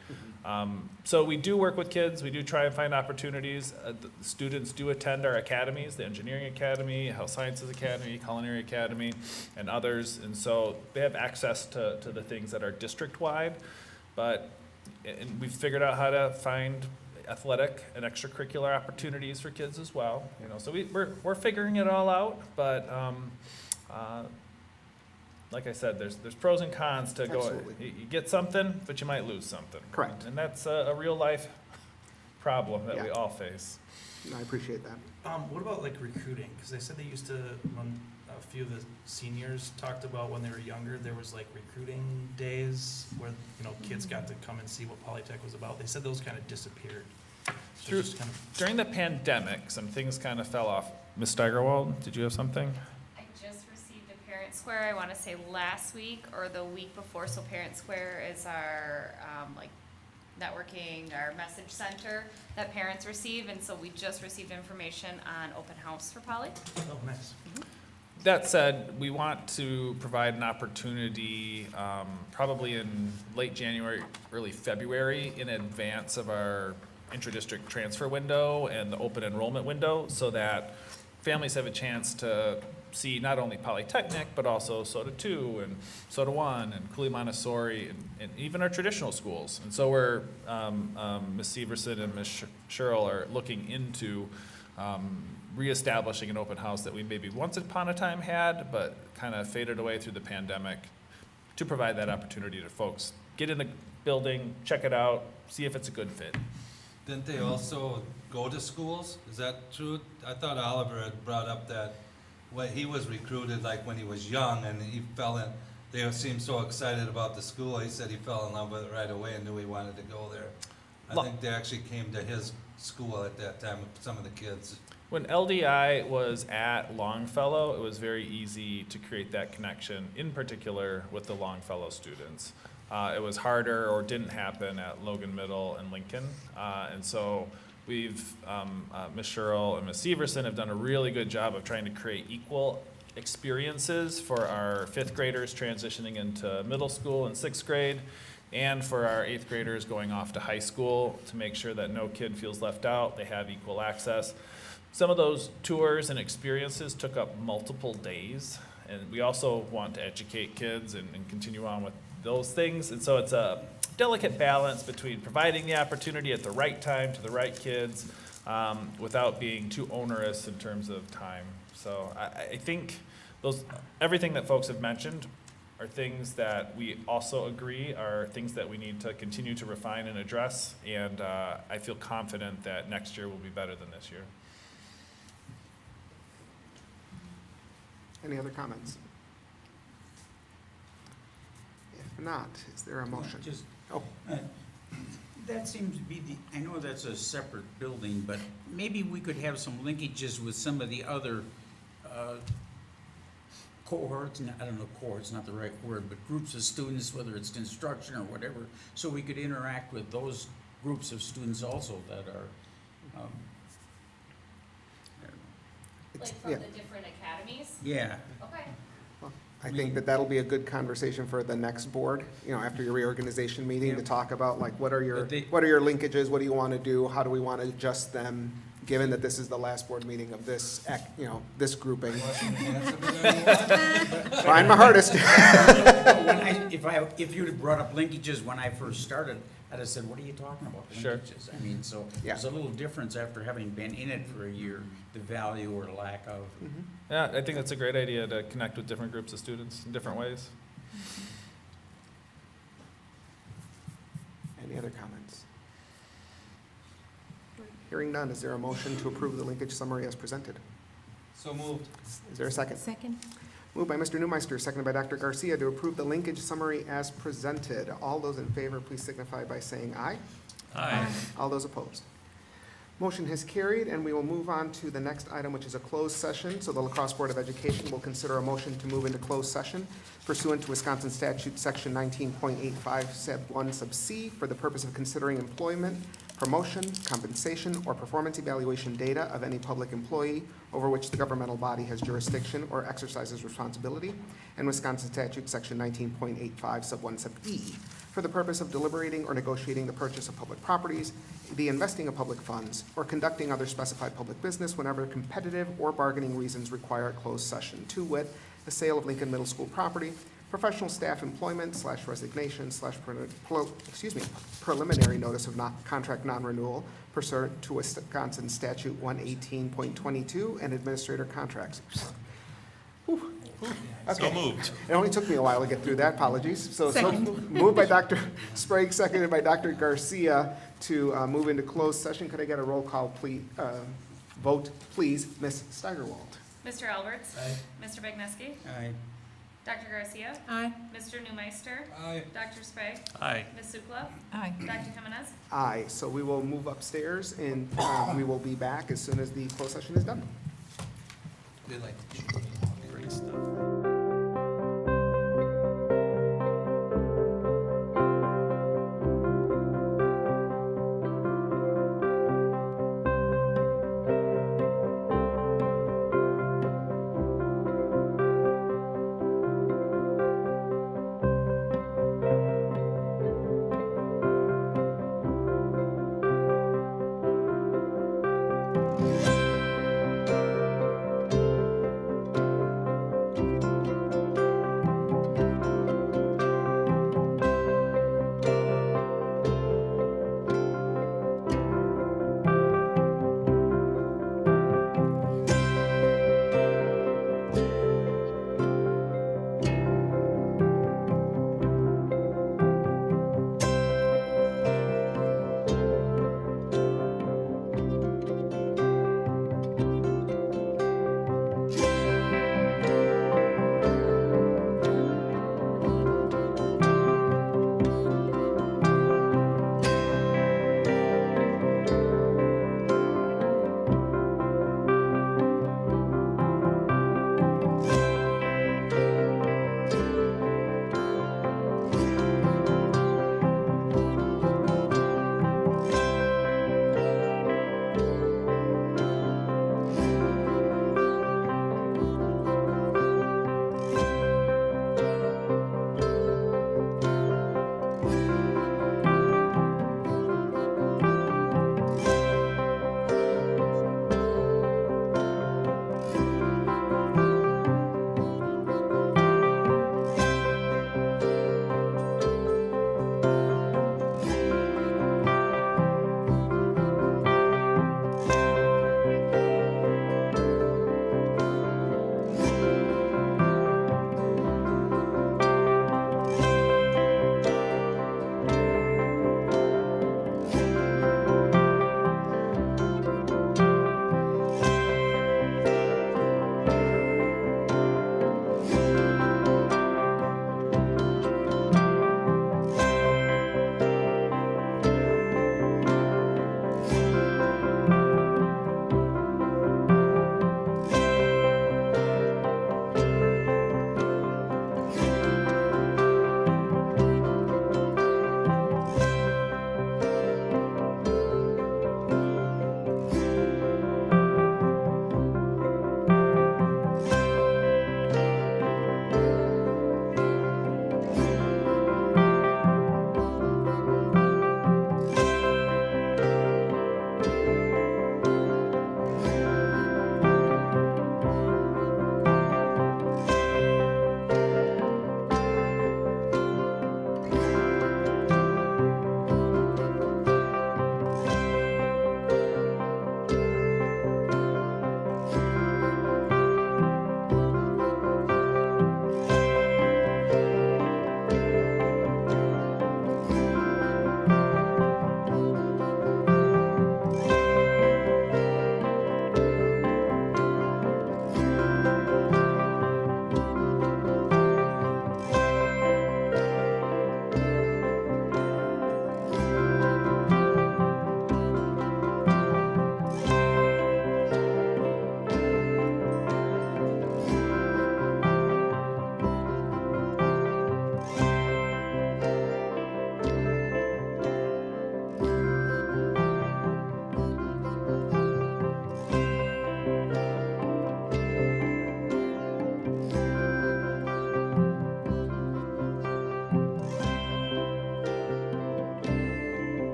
So we do work with kids. We do try and find opportunities. The students do attend our academies, the Engineering Academy, Health Sciences Academy, Culinary Academy, and others. And so they have access to the things that are district-wide. And we've figured out how to find athletic and extracurricular opportunities for kids as well. So we're figuring it all out, but like I said, there's pros and cons to go. Absolutely. You get something, but you might lose something. Correct. And that's a real life problem that we Yeah. all face. I appreciate that. What about like recruiting? Because they said they used to, when a few of the seniors talked about when they were younger, there was like recruiting days where, kids got to come and see what Polytech was about. They said those kind of disappeared. So True. just kind of, During the pandemic, some things kind of fell off. Ms. Steigerwald, did you have something? I just received a Parent Square, I want to say last week or the week before. So Parent Square is our, networking, our message center that parents receive. And so we just received information on open house for Poly. oh, nice. That said, we want to provide an opportunity, probably in late January, early February, in advance of our intra-district transfer window and the open enrollment window, so that families have a chance to see not only Polytechnic, but also Soda 2 and Soda 1 and Cooley Montessori and even our traditional schools. And so we're, Ms. Severson and Ms. Sherrill are looking into reestablishing an open house that we maybe once upon a time had, but kind of faded away through the pandemic, to provide that opportunity to folks. Get in the building, check it out, see if it's a good fit. Didn't they also go to schools? Is that true? I thought Oliver had brought up that when he was recruited, like when he was young, and he fell in, they seemed so excited about the school, he said he fell in love with it right away and knew he wanted to go there. I think they actually came to his school at that time with some of the kids. When LDI was at Longfellow, it was very easy to create that connection, in particular with the Longfellow students. It was harder or didn't happen at Logan Middle and Lincoln. And so we've, Ms. Sherrill and Ms. Severson have done a really good job of trying to create equal experiences for our fifth graders transitioning into middle school and sixth grade, and for our eighth graders going off to high school, to make sure that no kid feels left out, they have equal access. Some of those tours and experiences took up multiple days, and we also want to educate kids and continue on with those things. And so it's a delicate balance between providing the opportunity at the right time to the right kids, without being too onerous in terms of time. So I think everything that folks have mentioned are things that we also agree are things that we need to continue to refine and address. And I feel confident that next year will be better than this year. Any other comments? If not, is there a motion? Just, Oh, that seems to be I know that's a separate building, but maybe we could have some linkages with some of the other cohorts, I don't know, cohort's not the right word, but groups of students, whether it's construction or whatever, so we could interact with those groups of students also that are, I don't know. Like yeah. from the different academies? Yeah. Okay. I think that'll be a good conversation for the next board, after your reorganization meeting, to talk about, like, what are your linkages, what do you want to do, how do we want to adjust them, given that this is the last board meeting of this, this grouping. Trying my hardest. If you'd have brought up linkages when I first started, I'd have said, what are you talking about, Sure. linkages? I mean, so Yeah. there's a little difference after having been in it for a year, the value or lack of. Yeah, I think that's a great idea to connect with different groups of students in different ways. Any other comments? Hearing none, is there a motion to approve the linkage summary as presented? So moved. Is there a second? Second? Moved by Mr. Newmeister, seconded by Dr. Garcia to approve the linkage summary as presented. All those in favor, please signify by saying aye. Aye. All those opposed. Motion has carried, and we will move on to the next item, which is a closed session. So the La Crosse Board of Education will consider a motion to move into closed session pursuant to Wisconsin Statute Section 19.85, Sub 1, Sub C, for the purpose of considering employment, promotion, compensation, or performance evaluation data of any public employee over which the governmental body has jurisdiction or exercises responsibility, and Wisconsin Statute Section 19.85, Sub 1, Sub E, for the purpose of deliberating or negotiating the purchase of public properties, the investing of public funds, or conducting other specified public business whenever competitive or bargaining reasons require a closed session, to wit, the sale of Lincoln Middle School property, professional staff employment / resignation / preliminary notice of contract non-renewal pursuant to Wisconsin Statute 118.22 and administrator contracts. So Okay. moved. It only took me a while to get through that, apologies. So Second. moved by Dr. Sprague, seconded by Dr. Garcia to move into closed session. Could I get a roll call, please, vote, please, Ms. Steigerwald? Mr. Alberts? Aye. Mr. Begneski? Aye. Dr. Garcia? Aye. Mr. Newmeister? Aye. Dr. Sprague? Aye. Ms. Sukla? Aye. Dr. Jimenez? Aye, so we will move upstairs and we will be back as soon as the closed session is done. Great stuff.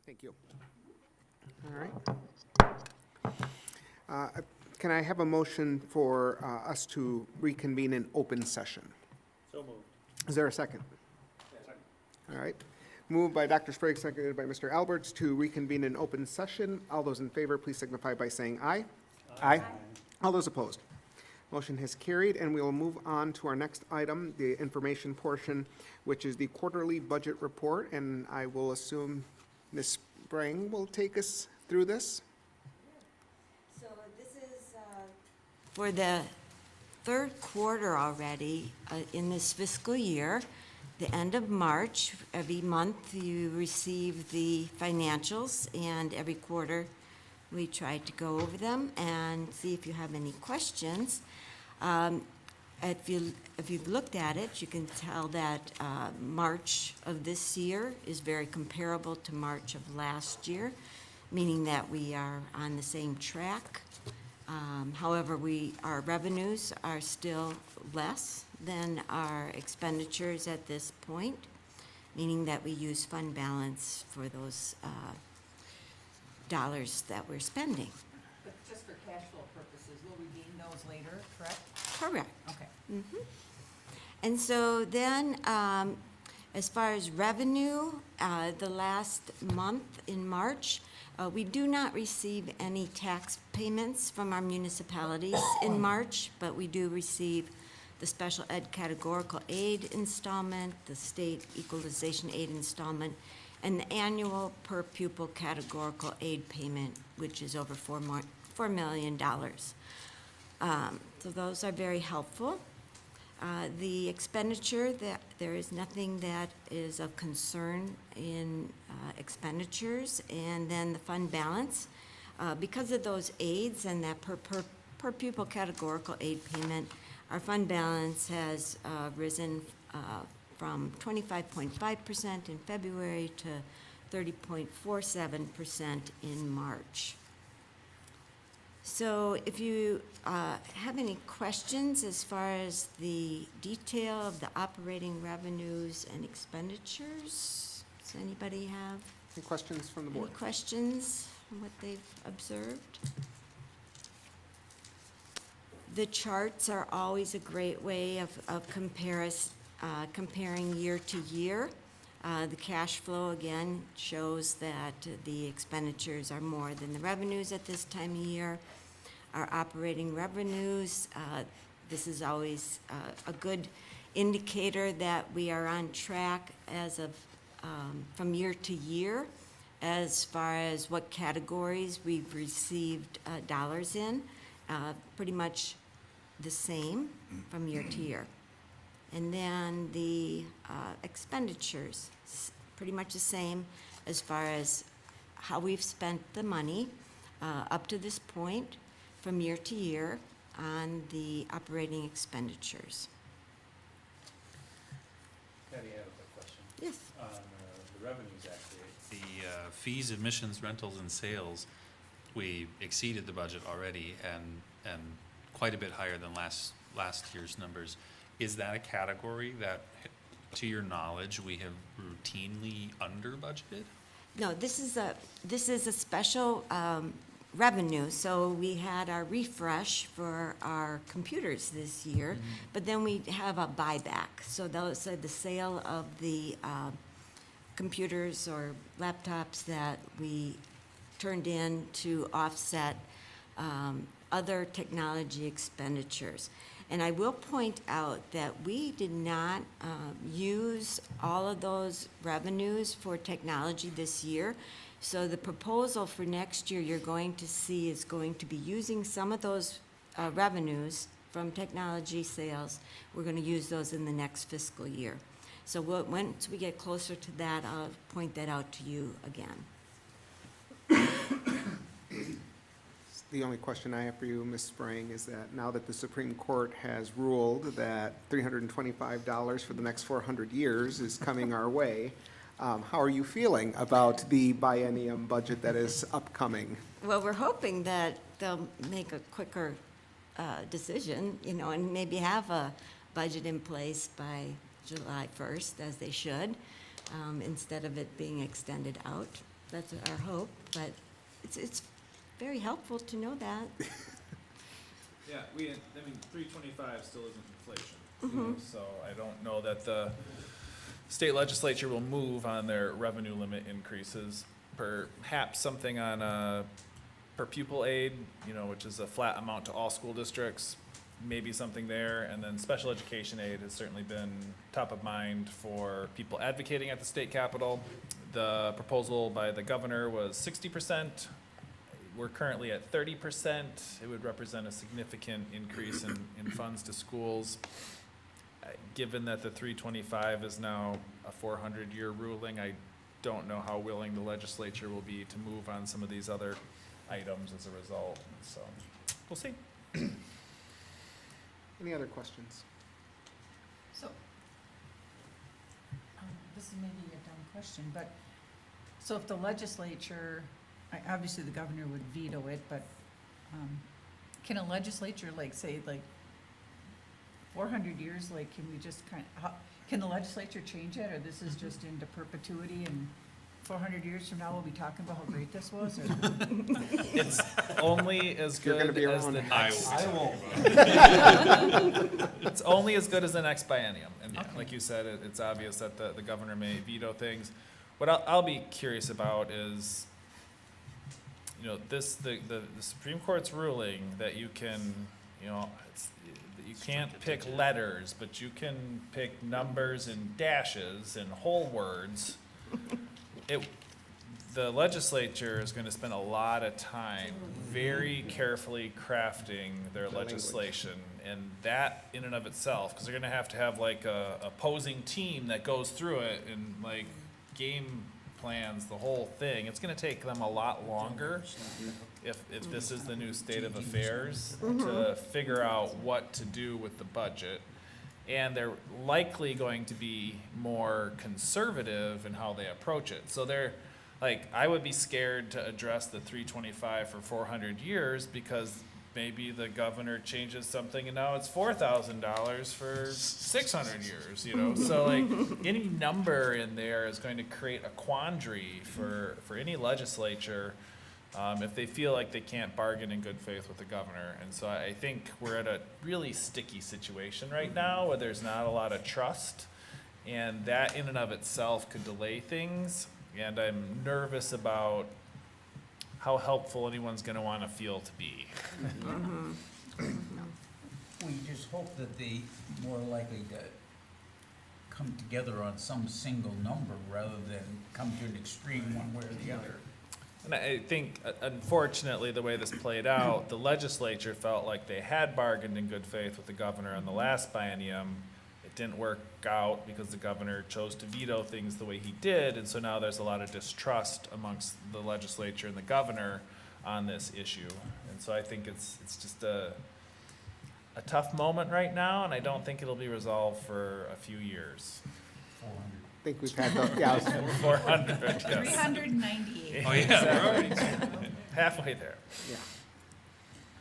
Thank you. All right. Can I have a motion for us to reconvene in open session? So moved. Is there a second? All right. Moved by Dr. Sprague, seconded by Mr. Alberts to reconvene in open session. All those in favor, please signify by saying aye. Aye. All those opposed? Motion has carried, and we will move on to our next item, the information portion, which is the quarterly budget report, and I will assume Ms. Sprang will take us through this. So this is for the third quarter already in this fiscal year, the end of March. Every month you receive the financials, and every quarter we try to go over them and see if you have any questions. If you've looked at it, you can tell that March of this year is very comparable to March of last year, meaning that we are on the same track. However, our revenues are still less than our expenditures at this point, meaning that we use fund balance for those dollars that we're spending. But just for cash flow purposes, we'll redeem those later, correct? Correct. Okay. And so then, as far as revenue, the last month in March, we do not receive any tax payments from our municipalities in March, but we do receive the special ed categorical aid installment, the state equalization aid installment, and the annual per pupil categorical aid payment, which is over $4 million. So those are very helpful. The expenditure, there is nothing that is of concern in expenditures. And then the fund balance, because of those aids and that per pupil categorical aid payment, our fund balance has risen from 25.5% in February to 30.47% in March. So if you have any questions as far as the detail of the operating revenues and expenditures, does anybody have Any questions from the any board? questions on what they've observed? The charts are always a great way of comparing year to year. The cash flow, again, shows that the expenditures are more than the revenues at this time of year. Our operating revenues, this is always a good indicator that we are on track as of from year to year as far as what categories we've received dollars in. Pretty much the same from year to year. And then the expenditures, pretty much the same as far as how we've spent the money up to this point from year to year on the operating expenditures. Patty, I have a quick question. Yes. On the revenues, actually. The fees, admissions, rentals, and sales, we exceeded the budget already and quite a bit higher than last year's numbers. Is that a category that, to your knowledge, we have routinely under budgeted? No, this is a special revenue. So we had our refresh for our computers this year, but then we have a buyback. So those are the sale of the computers or laptops that we turned in to offset other technology expenditures. And I will point out that we did not use all of those revenues for technology this year. So the proposal for next year you're going to see is going to be using some of those revenues from technology sales. We're going to use those in the next fiscal year. So once we get closer to that, I'll point that out to you again. The only question I have for you, Ms. Sprang, is that now that the Supreme Court has ruled that $325 for the next 400 years is coming our way, how are you feeling about the biennium budget that is upcoming? Well, we're hoping that they'll make a quicker decision, and maybe have a budget in place by July 1st, as they should, instead of it being extended out. That's our hope, but it's very helpful to know that. Yeah, I mean, 325 still isn't inflation, you know, so I don't know that the state legislature will move on their revenue limit increases. Perhaps something on, per pupil aid, you know, which is a flat amount to all school districts, maybe something there. And then special education aid has certainly been top of mind for people advocating at the state capitol. The proposal by the governor was 60%. We're currently at 30%. It would represent a significant increase in funds to schools. Given that the 325 is now a 400-year ruling, I don't know how willing the legislature will be to move on some of these other items as a result. So we'll see. Any other questions? So, this is maybe a dumb question, but, so if the legislature, obviously the governor would veto it, but, can a legislature, like, say, like, 400 years, like, can we just can the legislature change it, or this is just into perpetuity, and 400 years from now, we'll be talking about how great this was, or? It's only as You're gonna good be as around. the I next. won't. It's only as good as the next biennium. And Okay. like you said, it's obvious that the governor may veto things. What I'll be curious about is, you know, the Supreme Court's ruling that you can, you know, that you can't pick letters, but you can pick numbers and dashes and whole words. The legislature is going to spend a lot of time very carefully crafting their legislation, and that in and of itself, because they're going to have like a opposing team that goes through it and like game plans the whole thing. It's going to take them a lot longer if this is the new state of affairs to figure out what to do with the budget. And they're likely going to be more conservative in how they approach it. So they're, like, I would be scared to address the 325 for 400 years because maybe the governor changes something and now it's $4,000 for 600 years, you know? So like, any number in there is going to create a quandary for any legislature if they feel like they can't bargain in good faith with the governor. And so I think we're at a really sticky situation right now where there's not a lot of trust, and that in and of itself could delay things. And I'm nervous about how helpful anyone's gonna wanna feel to be. We just hope that they more likely to come together on some single number rather than come to an extreme one way or the other. And I think, unfortunately, the way this played out, the legislature felt like they had bargained in good faith with the governor in the last biennium. It didn't work out because the governor chose to veto things the way he did, and so now there's a lot of distrust amongst the legislature and the governor on this issue. And so I think it's just a tough moment right now, and I don't think it'll be resolved for a few years. 400. I think we've had the, yeah, I was- 400, yes. 398. Oh, yeah, we're already. Halfway there. yeah.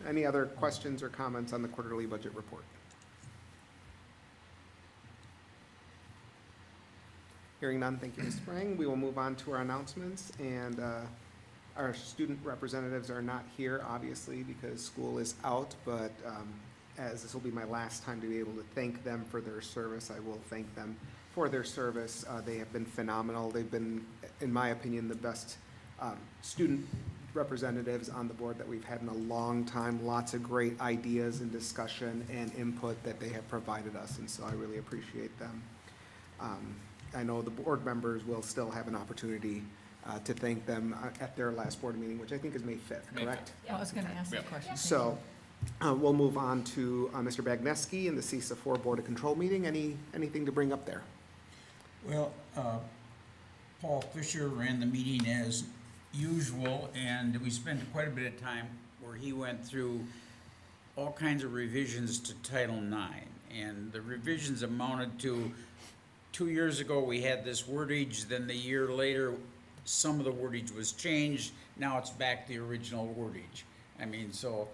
Any other questions or comments on the quarterly budget report? Hearing none, thank you, Ms. Sprang. We will move on to our announcements, and our student representatives are not here, obviously, because school is out, but as this will be my last time to be able to thank them for their service, I will thank them for their service. They have been phenomenal. They've been, in my opinion, the best student representatives on the board that we've had in a long time. Lots of great ideas and discussion and input that they have provided us, and so I really appreciate them. I know the board members will still have an opportunity to thank them at their last board meeting, which I think is May 5th, May correct? I was gonna ask that question. Thank So we'll move on to Mr. Bagneski and the CISA 4 Board of Control meeting. Anything to bring up there? Well, Paul Fisher ran the meeting as usual, and we spent quite a bit of time where he went through all kinds of revisions to Title IX. And the revisions amounted to, 2 years ago, we had this wordage, then the year later, some of the wordage was changed, now it's back to the original wordage. I mean, so,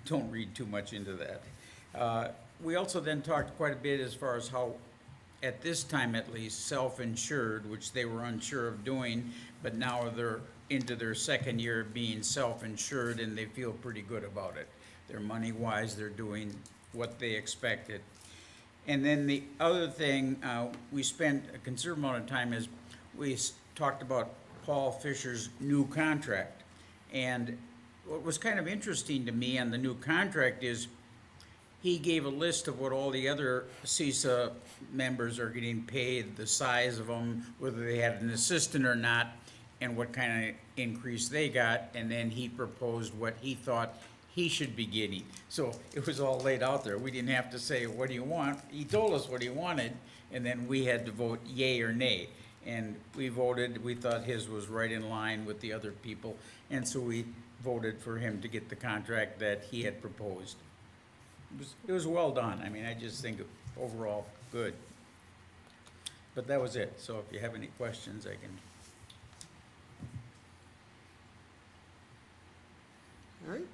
don't read too much into that. We also then talked quite a bit as far as how at this time at least, self-insured, which they were unsure of doing, but now they're into their second year of being self-insured, and they feel pretty good about it. They're money-wise, they're doing what they expected. And then the other thing, we spent a considerable amount of time is, talked about Paul Fisher's new contract. And what was kind of interesting to me on the new contract is, he gave a list of what all the other CISA members are getting paid, the size of them, whether they had an assistant or not, and what kind of increase they got, and then he proposed what he thought he should be getting. So it was all laid out there. We didn't have to say, what do you want? He told us what he wanted, and then we had to vote yay or nay. And we voted, we thought his was right in line with the other people, and so we voted for him to get the contract that he had proposed. It was well done. I mean, I just think overall, good. But that was it. So if you have any questions, I can. All right.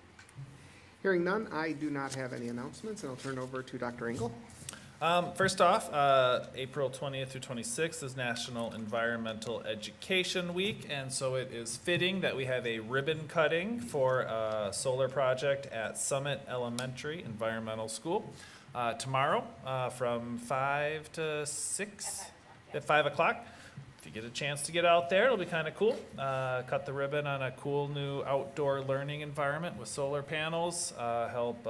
Hearing none, I do not have any announcements, and I'll turn it over to Dr. Engel. First off, April 20th through 26th is National Environmental Education Week, and so it is fitting that we have a ribbon cutting for a solar project at Summit Elementary Environmental School tomorrow from 5 to 6 at 5 o'clock. If you get a chance to get out there, it'll be kind of cool. Cut the ribbon on a cool new outdoor learning environment with solar panels, help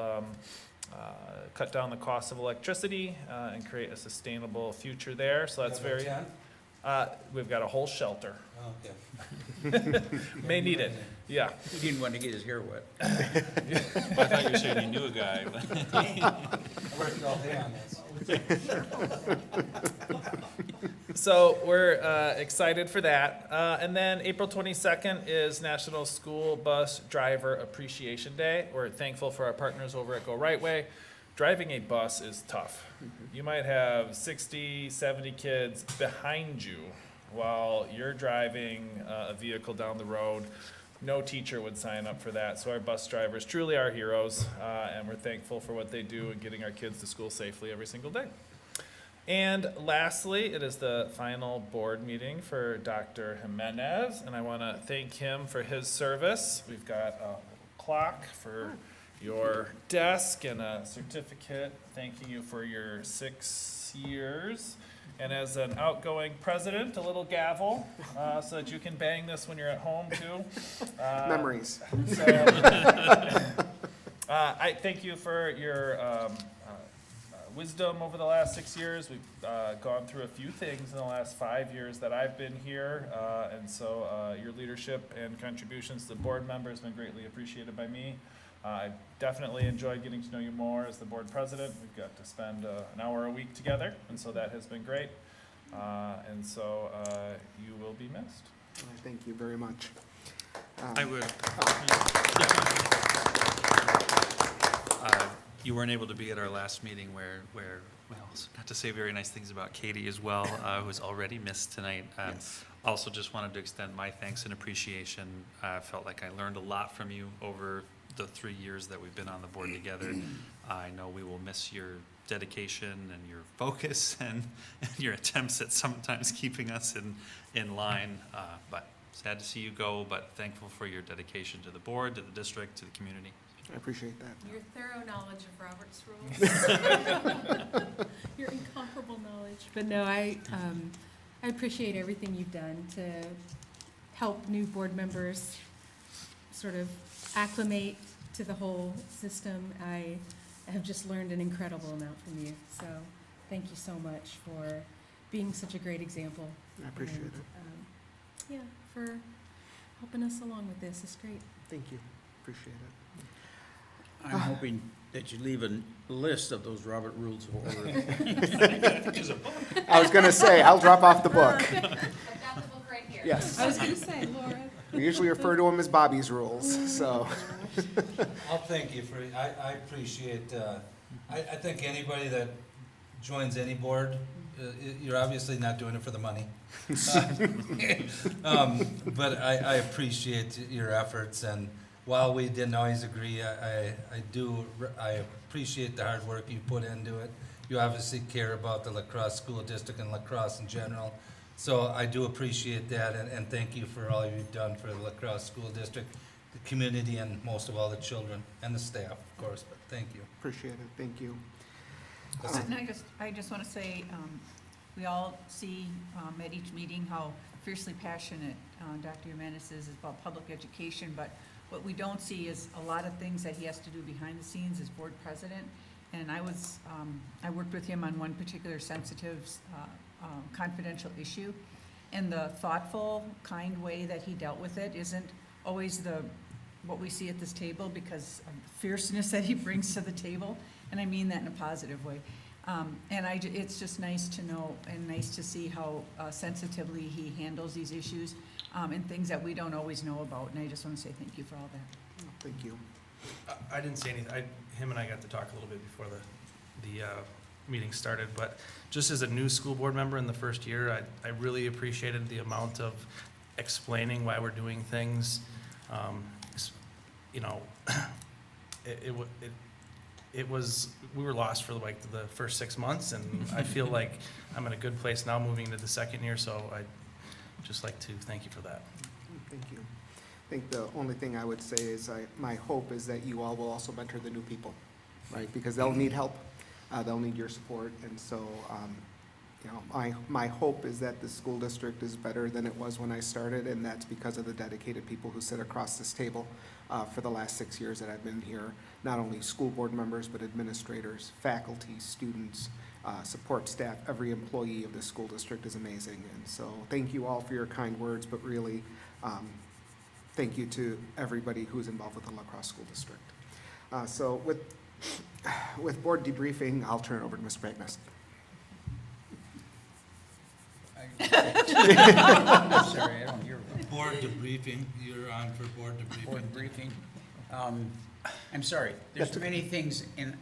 cut down the cost of electricity and create a sustainable future there. So that's very. We've got a whole shelter. Okay. May need it. Yeah. He didn't want to get his hair wet. I thought you were saying you knew a guy, but. I worked all day on this. So we're excited for that. And then April 22nd is National School Bus Driver Appreciation Day. We're thankful for our partners over at Go Right Way. Driving a bus is tough. You might have 60, 70 kids behind you while you're driving a vehicle down the road. No teacher would sign up for that. So our bus drivers truly are heroes, and we're thankful for what they do in getting our kids to school safely every single day. And lastly, it is the final board meeting for Dr. Jimenez, and I want to thank him for his service. We've got a clock for your desk and a certificate thanking you for your 6 years. And as an outgoing president, a little gavel so that you can bang this when you're at home too. Memories. So, I thank you for your wisdom over the last 6 years. We've gone through a few things in the last 5 years that I've been here, and so your leadership and contributions to the board member has been greatly appreciated by me. I definitely enjoyed getting to know you more as the board president. We've got to spend an hour a week together, and so that has been great. And so you will be missed. Thank you very much. I would. You weren't able to be at our last meeting where well, got to say very nice things about Katie as well, who's already missed tonight. Yes. Also just wanted to extend my thanks and appreciation. I felt like I learned a lot from you over the 3 years that we've been on the board together. I know we will miss your dedication and your focus and your attempts at sometimes keeping us in line, but sad to see you go, but thankful for your dedication to the board, to the district, to the community. I appreciate that. Your thorough knowledge of Robert's rules. Your incomparable knowledge. But no, I appreciate everything you've done to help new board members sort of acclimate to the whole system. I have just learned an incredible amount from you. So thank you so much for being such a great example. I appreciate it. Yeah, for helping us along with this. It's great. Thank you. Appreciate it. I'm hoping that you leave a list of those Robert Rules of Order. I was going to say, I'll drop off the book. I've got the book right here. Yes. I was going to say, Laura. We usually refer to them as Bobby's rules, so. I'll thank you for, I appreciate, I think anybody that joins any board, you're obviously not doing it for the money. But I appreciate your efforts, and while we didn't always agree, I appreciate the hard work you put into it, you obviously care about the La Crosse School District and La Crosse in general. So I do appreciate that, and thank you for all you've done for the La Crosse School District, the community, and most of all the children and the staff, of course, but thank you. Appreciate it, thank you. And I just want to say, we all see at each meeting how fiercely passionate Dr. Jimenez is about public education, but what we don't see is a lot of things that he has to do behind the scenes as board president. And I worked with him on one particular sensitive, confidential issue, and the thoughtful, kind way that he dealt with it isn't always what we see at this table because of the fierceness that he brings to the table, and I mean that in a positive way. It's just nice to know and nice to see how sensitively he handles these issues and things that we don't always know about, and I just want to say thank you for all that. Thank you. I didn't say anything. Him and I got to talk a little bit before the meeting started, but just as a new school board member in the first year, I really appreciated the amount of explaining why we're doing things. You know, we were lost for like the first 6 months, and I feel like I'm in a good place now moving into the second year, so I'd just like to thank you for that. Thank you. I think the only thing I would say is my hope is that you all will also mentor the new people, right? Because they'll need help, they'll need your support, and so, you know, my hope is that the school district is better than it was when I started, and that's because of the dedicated people who sit across this table for the last 6 years that I've been here. Not only school board members, but administrators, faculty, students, support staff. Every employee of the school district is amazing, and so thank you all for your kind words, but really, thank you to everybody who's involved with the La Crosse School District. So with board debriefing, I'll turn it over to Mr. Bagness. I'm sorry, I don't hear well. Board debriefing, you're on for board debriefing. Board briefing. I'm sorry, there's many things, and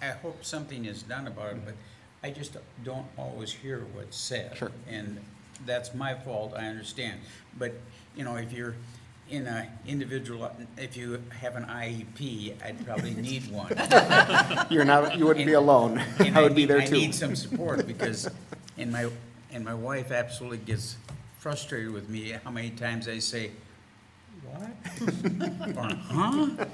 I hope something is done about it, but I just don't always hear what's said. Sure. And that's my fault, I understand. But, you know, if you're in a individual, if you have an IEP, I'd probably need one. You wouldn't be alone. And I would be there I too. need some support because, and my wife absolutely gets frustrated with me how many times I say, what? Or, huh?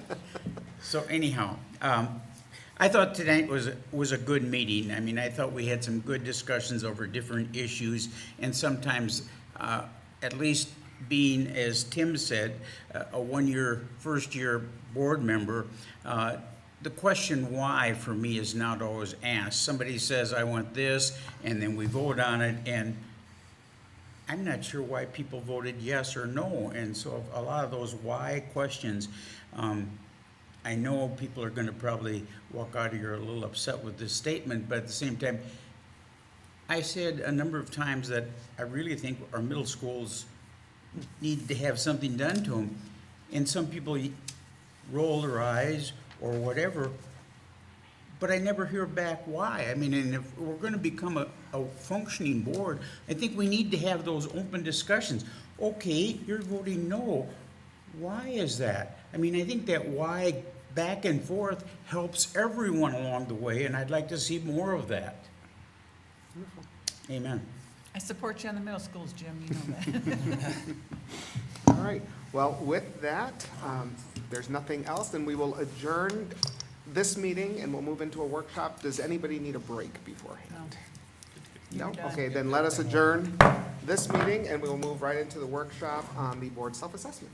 So anyhow, I thought tonight was a good meeting. I mean, I thought we had some good discussions over different issues, and sometimes, at least being, as Tim said, a first-year board member, the question why for me is not always asked. Somebody says, I want this, and then we vote on it, and I'm not sure why people voted yes or no. And so a lot of those why questions, I know people are going to probably walk out of here a little upset with this statement, but at the same time, I said a number of times that I really think our middle schools need to have something done to them. And some people roll their eyes or whatever, but I never hear back why. I mean, and if we're going to become a functioning board, I think we need to have those open discussions. Okay, you're voting no. Why is that? I mean, I think that why back and forth helps everyone along the way, and I'd like to see more of that. Wonderful. Amen. I support you on the middle schools, Jim, you know that. All right, well, with that, there's nothing else, then we will adjourn this meeting and we'll move into a workshop. Does anybody need a break beforehand? No? You're done. Okay, then let us adjourn this meeting and we will move right into the workshop on the board self-assessment.